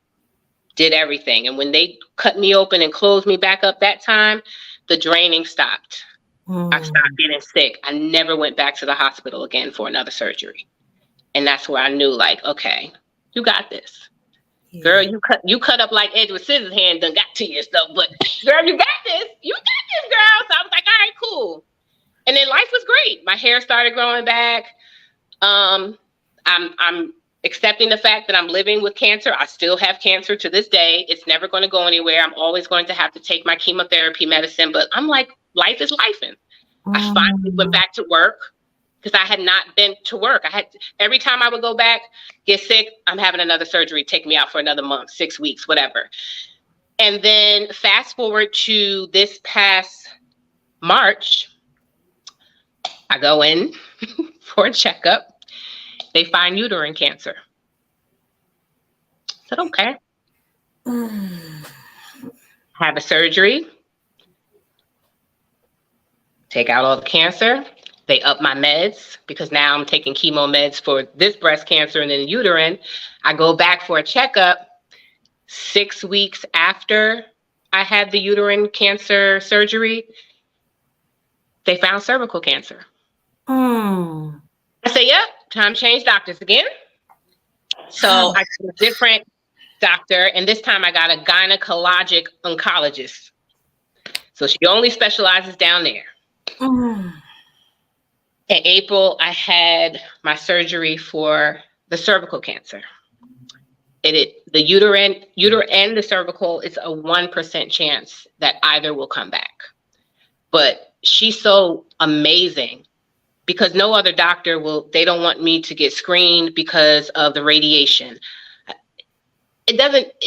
did everything. And when they cut me open and closed me back up that time, the draining stopped. I stopped getting sick. I never went back to the hospital again for another surgery. And that's where I knew, like, okay, you got this. Yeah. Girl, you cut up like Edward Scissorhands done got to your stuff, but girl, you got this. You got this, girl. So I was like, all right, cool. And then life was great. My hair started growing back. I'm accepting the fact that I'm living with cancer. I still have cancer to this day. It's never going to go anywhere. I'm always going to have to take my chemotherapy medicine, but I'm like, life is lifing. I finally went back to work because I had not been to work. Every time I would go back, get sick, I'm having another surgery, take me out for another month, 6 weeks, whatever. And then fast forward to this past March, I go in for a checkup. They find uterine cancer. I said, okay. Have a surgery. Take out all the cancer. They up my meds because now I'm taking chemo meds for this breast cancer and then uterine. I go back for a checkup 6 weeks after I had the uterine cancer surgery. They found cervical cancer. I say, yep, time to change doctors again. So I got a different doctor, and this time I got a gynecologic oncologist. So she only specializes down there. In April, I had my surgery for the cervical cancer. The uterine and the cervical, it's a 1% chance that either will come back. But she's so amazing because no other doctor they don't want me to get screened because of the radiation. It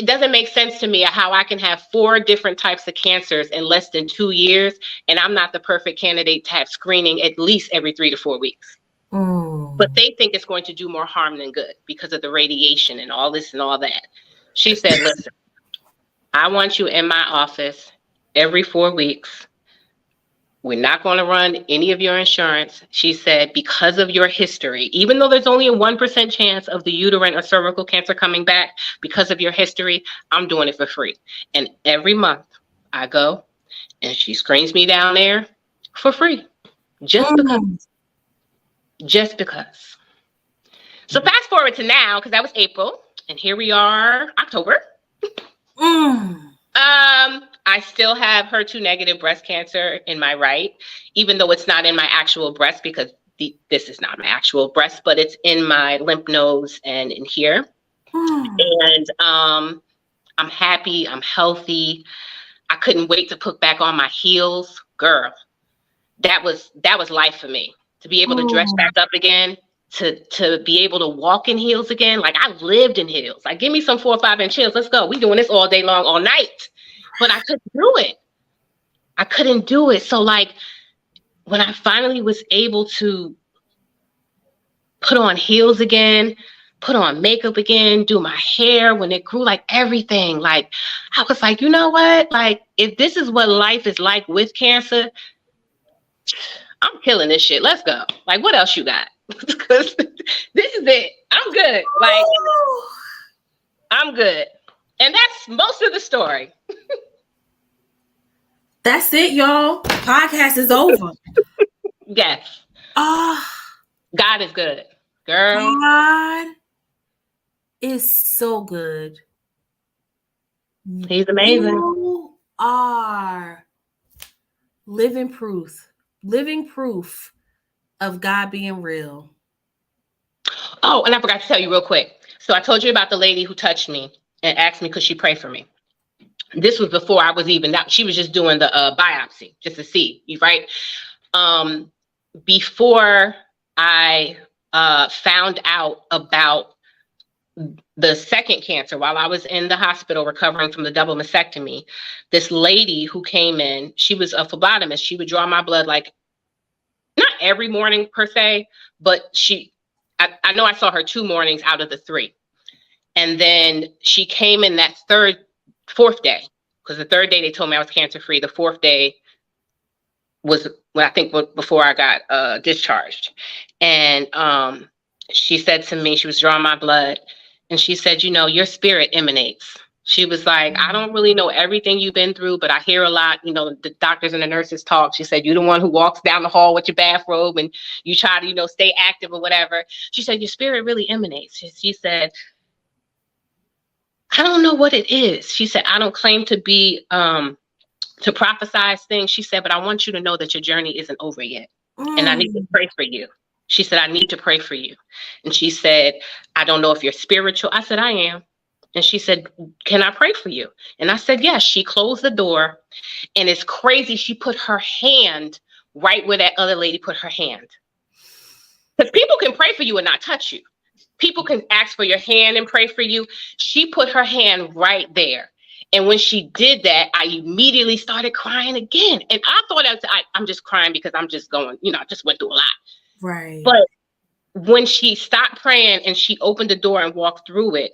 doesn't make sense to me how I can have 4 different types of cancers in less than 2 years, and I'm not the perfect candidate to have screening at least every 3 to 4 weeks. But they think it's going to do more harm than good because of the radiation and all this and all that. She said, listen, I want you in my office every 4 weeks. We're not going to run any of your insurance. She said, because of your history, even though there's only a 1% chance of the uterine or cervical cancer coming back, because of your history, I'm doing it for free. And every month I go and she screens me down there for free. Just because. So fast forward to now, because that was April, and here we are, October. I still have HER2 negative breast cancer in my right, even though it's not in my actual breast, because this is not my actual breast, but it's in my lymph nodes and in here. And I'm happy, I'm healthy. I couldn't wait to put back on my heels. Girl, that was life for me. To be able to dress back up again, to be able to walk in heels again. Like, I lived in heels. Like, give me some 4 or 5 inch heels. Let's go. We doing this all day long, all night. But I couldn't do it. So, like, when I finally was able to put on heels again, put on makeup again, do my hair, when it grew, like, everything, like, I was like, you know what? Like, if this is what life is like with cancer, I'm killing this shit. Let's go. Like, what else you got? Because this is it. I'm good. Like, I'm good. And that's most of the story. That's it, y'all. Podcast is over. Yes. Ah, God is good. Girl. God is so good. He's amazing. You are living proof of God being real. Oh, and I forgot to tell you real quick. So I told you about the lady who touched me and asked me could she pray for me. This was before I was even out. She was just doing the biopsy just to see, right? Before I found out about the second cancer, while I was in the hospital recovering from the double mastectomy, this lady who came in, she was a phlebotomist. She would draw my blood like not every morning per se, but I know I saw her 2 mornings out of the 3. And then she came in that fourth day, because the 3rd day they told me I was cancer free. The 4th day was when I think before I got discharged. And she said to me, she was drawing my blood, and she said, your spirit emanates. She was like, I don't really know everything you've been through, but I hear a lot, the doctors and the nurses talk. She said, you're the one who walks down the hall with your bathrobe and you try to, stay active or whatever. She said, your spirit really emanates. She said, I don't know what it is. She said, I don't claim to be, to prophesize things. She said, but I want you to know that your journey isn't over yet. And I need to pray for you. She said, I need to pray for you. And she said, I don't know if you're spiritual. I said, I am. And she said, can I pray for you? And I said, yes. She closed the door. And it's crazy. She put her hand right where that other lady put her hand. Because people can pray for you and not touch you. People can ask for your hand and pray for you. She put her hand right there. And when she did that, I immediately started crying again. And I thought I'm just crying because I'm just going, I just went through a lot. Right. But when she stopped praying and she opened the door and walked through it,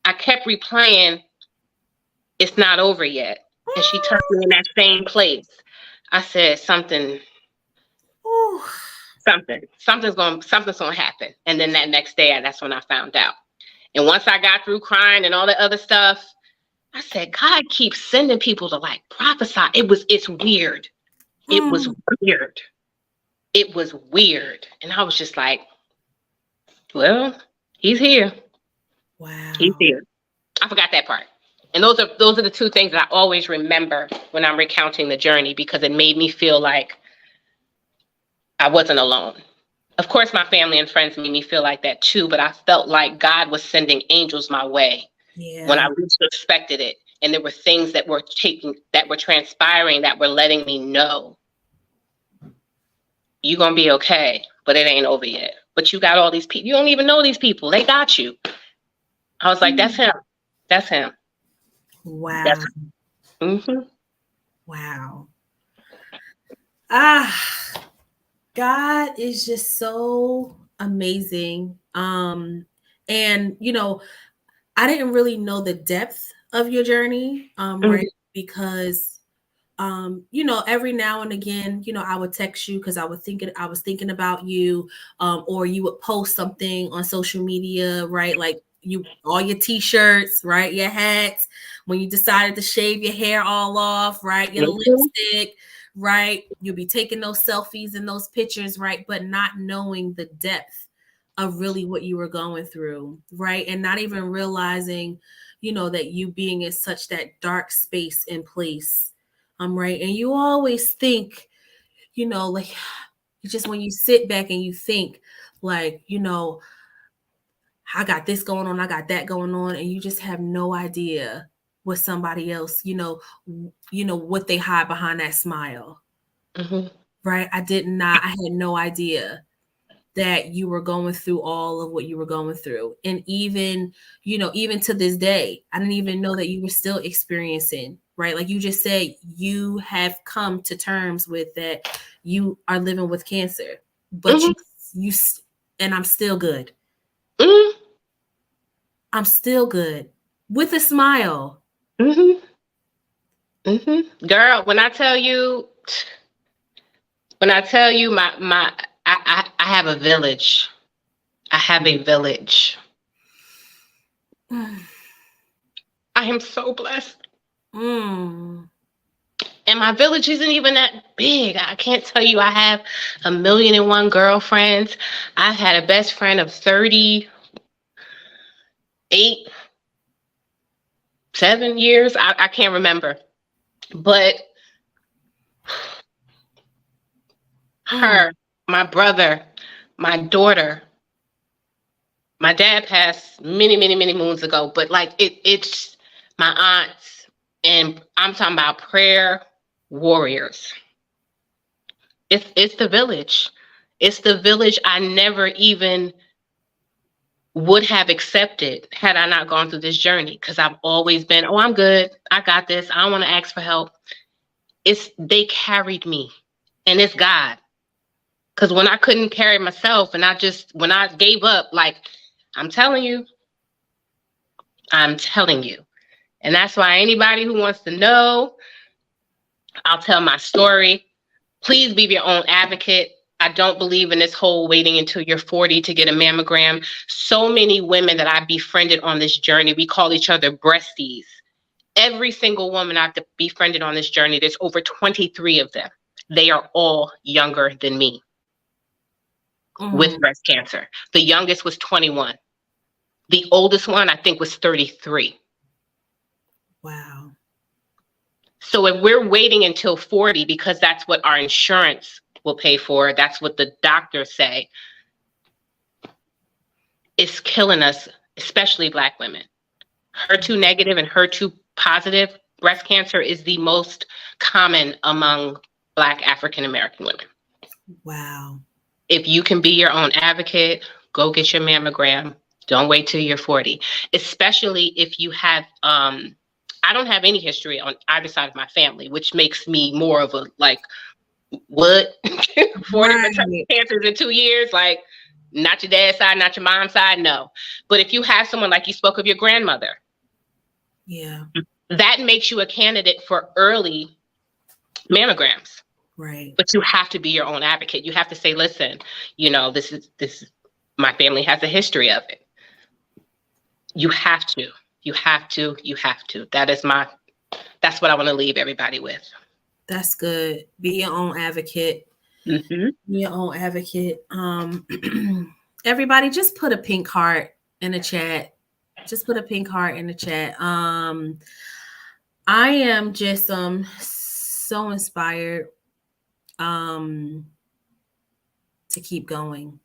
I kept replaying, it's not over yet. And she touched me in that same place. I said, something's gonna happen. And then that next day, that's when I found out. And once I got through crying and all the other stuff, I said, God keeps sending people to like prophesy. It's weird. It was weird. It was weird. And I was just like, well, he's here. Wow. He's here. I forgot that part. And those are the 2 things that I always remember when I'm recounting the journey, because it made me feel like I wasn't alone. Of course, my family and friends made me feel like that too, but I felt like God was sending angels my way when I least expected it. And there were things that were transpiring that were letting me know you're going to be okay, but it ain't over yet. But you got all these people. You don't even know these people. They got you. I was like, that's him. That's him. Wow. That's him. Wow. God is just so amazing. And I didn't really know the depth of your journey, right? Because every now and again, I would text you because I was thinking about you, or you would post something on social media, right? Like all your t-shirts, right? Your hats, when you decided to shave your hair all off, right? Your lipstick, right? You'll be taking those selfies and those pictures, right? But not knowing the depth of really what you were going through, right? And not even realizing, that you being in such that dark space and place, right? And you always think, like, just when you sit back and you think, like, I got this going on, I got that going on, and you just have no idea what somebody else, what they hide behind that smile, right? I had no idea that you were going through all of what you were going through. And even to this day, I didn't even know that you were still experiencing, right? Like you just said, you have come to terms with that you are living with cancer, but you and I'm still good. I'm still good with a smile. Girl, when I tell you, When I tell you I have a village. I have a village. I am so blessed. Mm. And my village isn't even that big. I can't tell you I have 1,000,001 girlfriends. I've had a best friend of 38, 7 years. I can't remember. But her, my brother, my daughter, my dad passed many, many, many moons ago, but like it's my aunts, and I'm talking about prayer warriors. It's the village. It's the village I never even would have accepted had I not gone through this journey, because I've always been, oh, I'm good. I got this. I don't want to ask for help. They carried me, and it's God. Because when I couldn't carry myself, and when I gave up, like, I'm telling you. And that's why anybody who wants to know, I'll tell my story. Please be your own advocate. I don't believe in this whole waiting until you're 40 to get a mammogram. So many women that I befriended on this journey, we call each other breasties. Every single woman I've befriended on this journey, there's over 23 of them. They are all younger than me with breast cancer. The youngest was 21. The oldest one, I think, was 33. Wow. So if we're waiting until 40 because that's what our insurance will pay for, that's what the doctors say, it's killing us, especially Black women. HER2 negative and HER2 positive breast cancer is the most common among Black African American women. Wow. If you can be your own advocate, go get your mammogram. Don't wait till you're 40, especially if you have, I don't have any history on either side of my family, which makes me more of a, like, what? 40 maternal cancers in 2 years? Like, not your dad's side, not your mom's side? No. But if you have someone, like you spoke of your grandmother, yeah, that makes you a candidate for early mammograms. Right. But you have to be your own advocate. You have to say, listen, this is my family has a history of it. You have to. That's what I want to leave everybody with. That's good. Be your own advocate. Mm-hmm. Be your own advocate. Everybody, just put a pink heart in the chat. Just put a pink heart in the chat. I am just so inspired to keep going.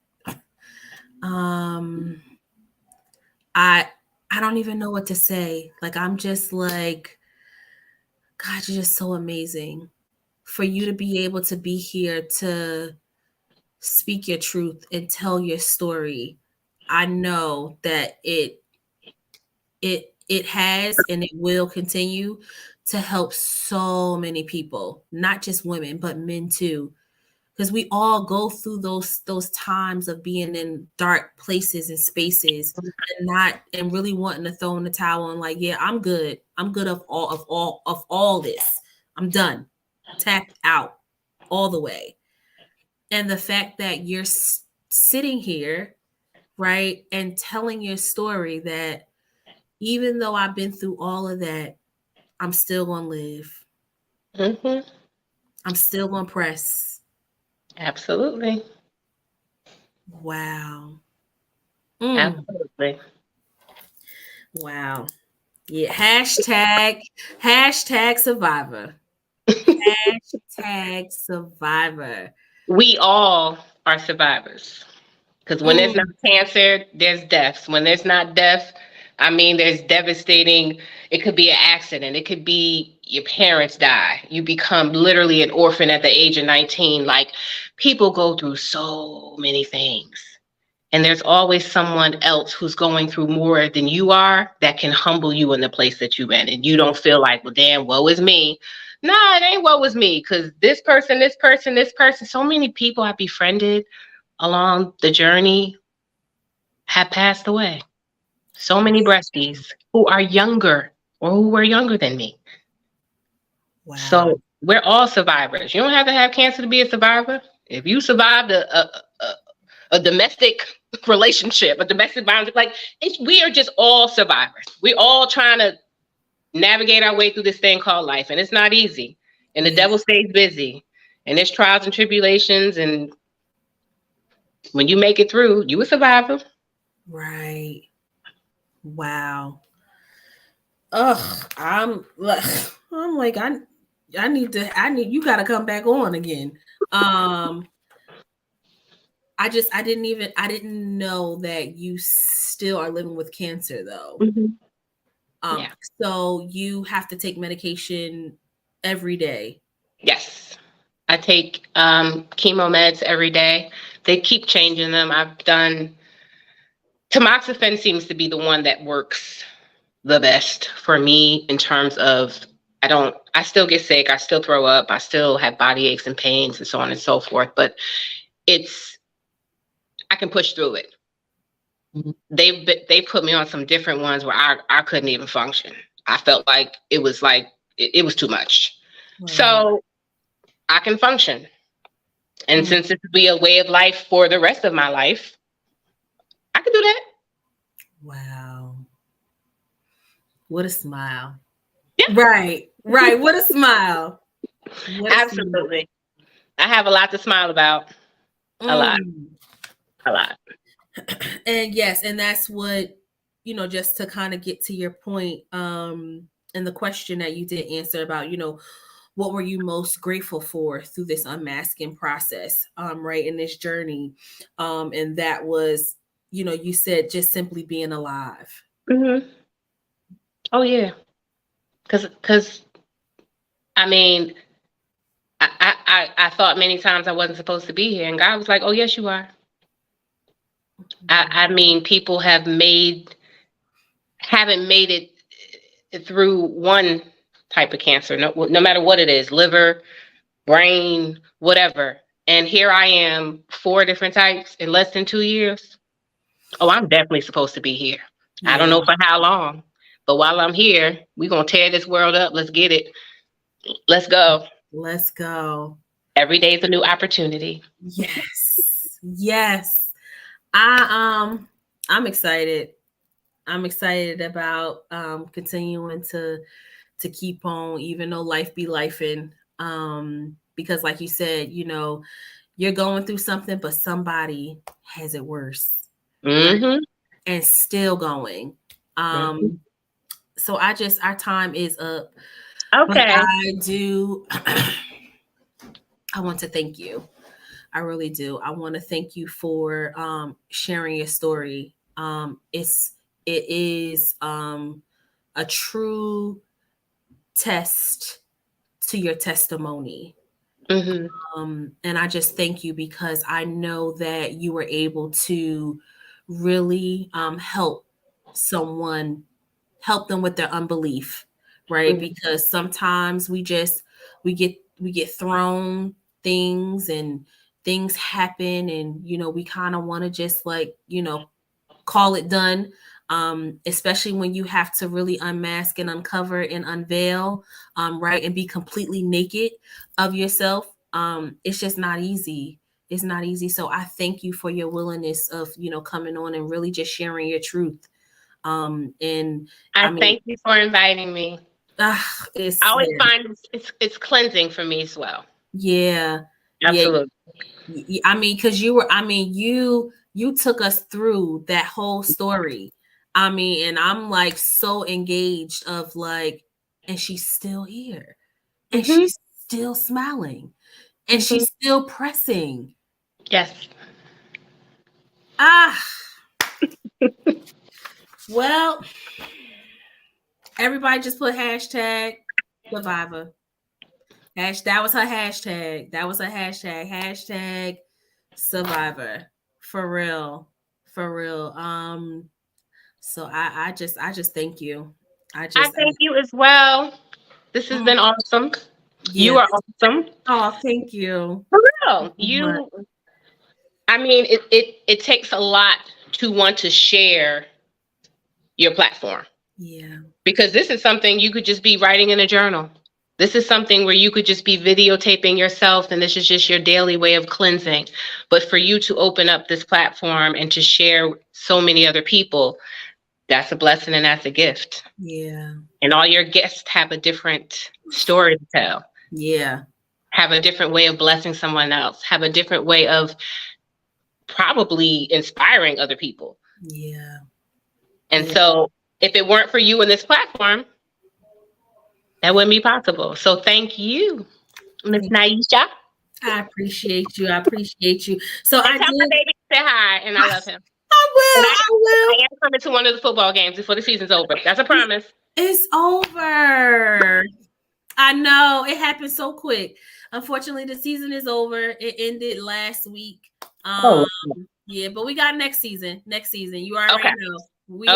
I don't even know what to say. Like, I'm just like, God, you're just so amazing. For you to be able to be here to speak your truth and tell your story, I know that it has and it will continue to help so many people, not just women, but men too. Because we all go through those times of being in dark places and spaces and really wanting to throw in the towel and like, yeah, I'm good. I'm good of all this. I'm done. Tapped out all the way. And the fact that you're sitting here, right, and telling your story that even though I've been through all of that, I'm still going to live. Mm-hmm. I'm still going to press. Absolutely. Wow. Absolutely. Wow. Yeah. Hashtag survivor. Hashtag survivor. We all are survivors. Because when there's not cancer, there's deaths. When there's not death, there's devastating. It could be an accident. It could be your parents die. You become literally an orphan at the age of 19. Like, people go through so many things. And there's always someone else who's going through more than you are that can humble you in the place that you're in. And you don't feel like, well, damn, woe is me. Nah, it ain't woe is me. Because this person, so many people I befriended along the journey have passed away. So many breasties who are younger or who were younger than me. Wow. So we're all survivors. You don't have to have cancer to be a survivor. If you survived a domestic relationship, a domestic violence, like we are just all survivors. We're all trying to navigate our way through this thing called life, and it's not easy. And the devil stays busy, and there's trials and tribulations, and when you make it through, you a survivor. Right. Wow. Ugh, I'm like, I need you gotta come back on again. I didn't know that you still are living with cancer though. Yeah. So you have to take medication every day. Yes. I take chemo meds every day. They keep changing them. I've done tamoxifen seems to be the one that works the best for me in terms of I still get sick, I still throw up, I still have body aches and pains and so on and so forth, but I can push through it. They put me on some different ones where I couldn't even function. I felt like it was too much. Right. So I can function. And since it would be a way of life for the rest of my life, I can do that. Wow. What a smile. Yeah. Right. What a smile. Absolutely. I have a lot to smile about. A lot. And yes, and that's what, just to kind of get to your point, and the question that you did answer about, what were you most grateful for through this unmasking process, right, in this journey? And that was, you said just simply being alive. Mm-hmm. Oh, yeah. Because, I mean, I thought many times I wasn't supposed to be here. And God was like, oh, yes, you are. I mean, people haven't made it through one type of cancer, no matter what it is, liver, brain, whatever. And here I am, 4 different types in less than 2 years. Oh, I'm definitely supposed to be here. Yeah. I don't know for how long, but while I'm here, we're going to tear this world up. Let's get it. Let's go. Let's go. Every day is a new opportunity. Yes. I'm excited. I'm excited about continuing to keep on, even though life be lifing. Because like you said, you're going through something, but somebody has it worse. Mm-hmm. Right? And still going. So our time is up. Okay. I want to thank you. I really do. I want to thank you for sharing your story. It is a true test to your testimony. Mm-hmm. And I just thank you because I know that you were able to really help them with their unbelief, right? Mm-hmm. Because sometimes we get thrown things and things happen and, we kind of want to just call it done. Especially when you have to really unmask and uncover and unveil, right, and be completely naked of yourself. It's just not easy. It's not easy. So I thank you for your willingness of, coming on and really just sharing your truth. And I thank you for inviting me. I always find it's cleansing for me as well. Yeah. Absolutely. Yeah. I mean, because you took us through that whole story. I mean, and I'm so engaged of and she's still here and mm-hmm. she's still smiling and mm-hmm. she's still pressing. Yes. Well, everybody just put hashtag survivor. That was her hashtag. Hashtag survivor. For real. So I just thank you. I thank you as well. This has been awesome. Yeah. You are awesome. Oh, thank you. For real. I mean, it takes a lot to want to share your platform. Yeah. Because this is something you could just be writing in a journal. This is something where you could just be videotaping yourself, and this is just your daily way of cleansing. But for you to open up this platform and to share so many other people, that's a blessing and that's a gift. Yeah. And all your guests have a different story to tell. Yeah. Have a different way of blessing someone else. Have a different way of probably inspiring other people. Yeah. And so if it weren't for you in this platform, that wouldn't be possible. So thank you, Miss Naisha. I appreciate you. So And tell my baby to say hi, and I love him. I will. I am coming to one of the football games before the season's over. That's a promise. It's over. I know. It happened so quick. Unfortunately, the season is over. It ended last week. Yeah, but we got next season. You already know. We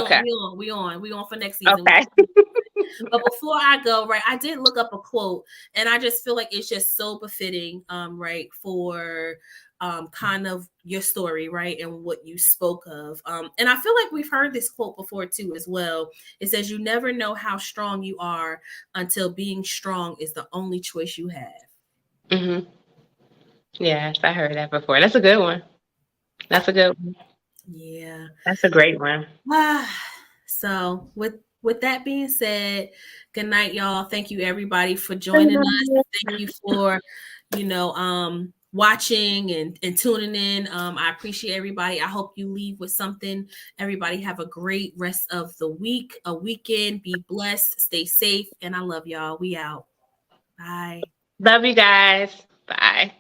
on for next season. Okay. But before I go, right, I did look up a quote, and I just feel like it's just so befitting, right, for kind of your story, right, and what you spoke of. And I feel like we've heard this quote before too, as well. It says, "You never know how strong you are until being strong is the only choice you have." Mm-hmm. Yes, I heard that before. That's a good one. Yeah. That's a great one. So with that being said, good night, y'all. Thank you everybody for joining us. Thank you for, watching and tuning in. I appreciate everybody. I hope you leave with something. Everybody have a great rest of the week, a weekend. Be blessed, stay safe, and I love y'all. We out. Bye. Love you guys. Bye.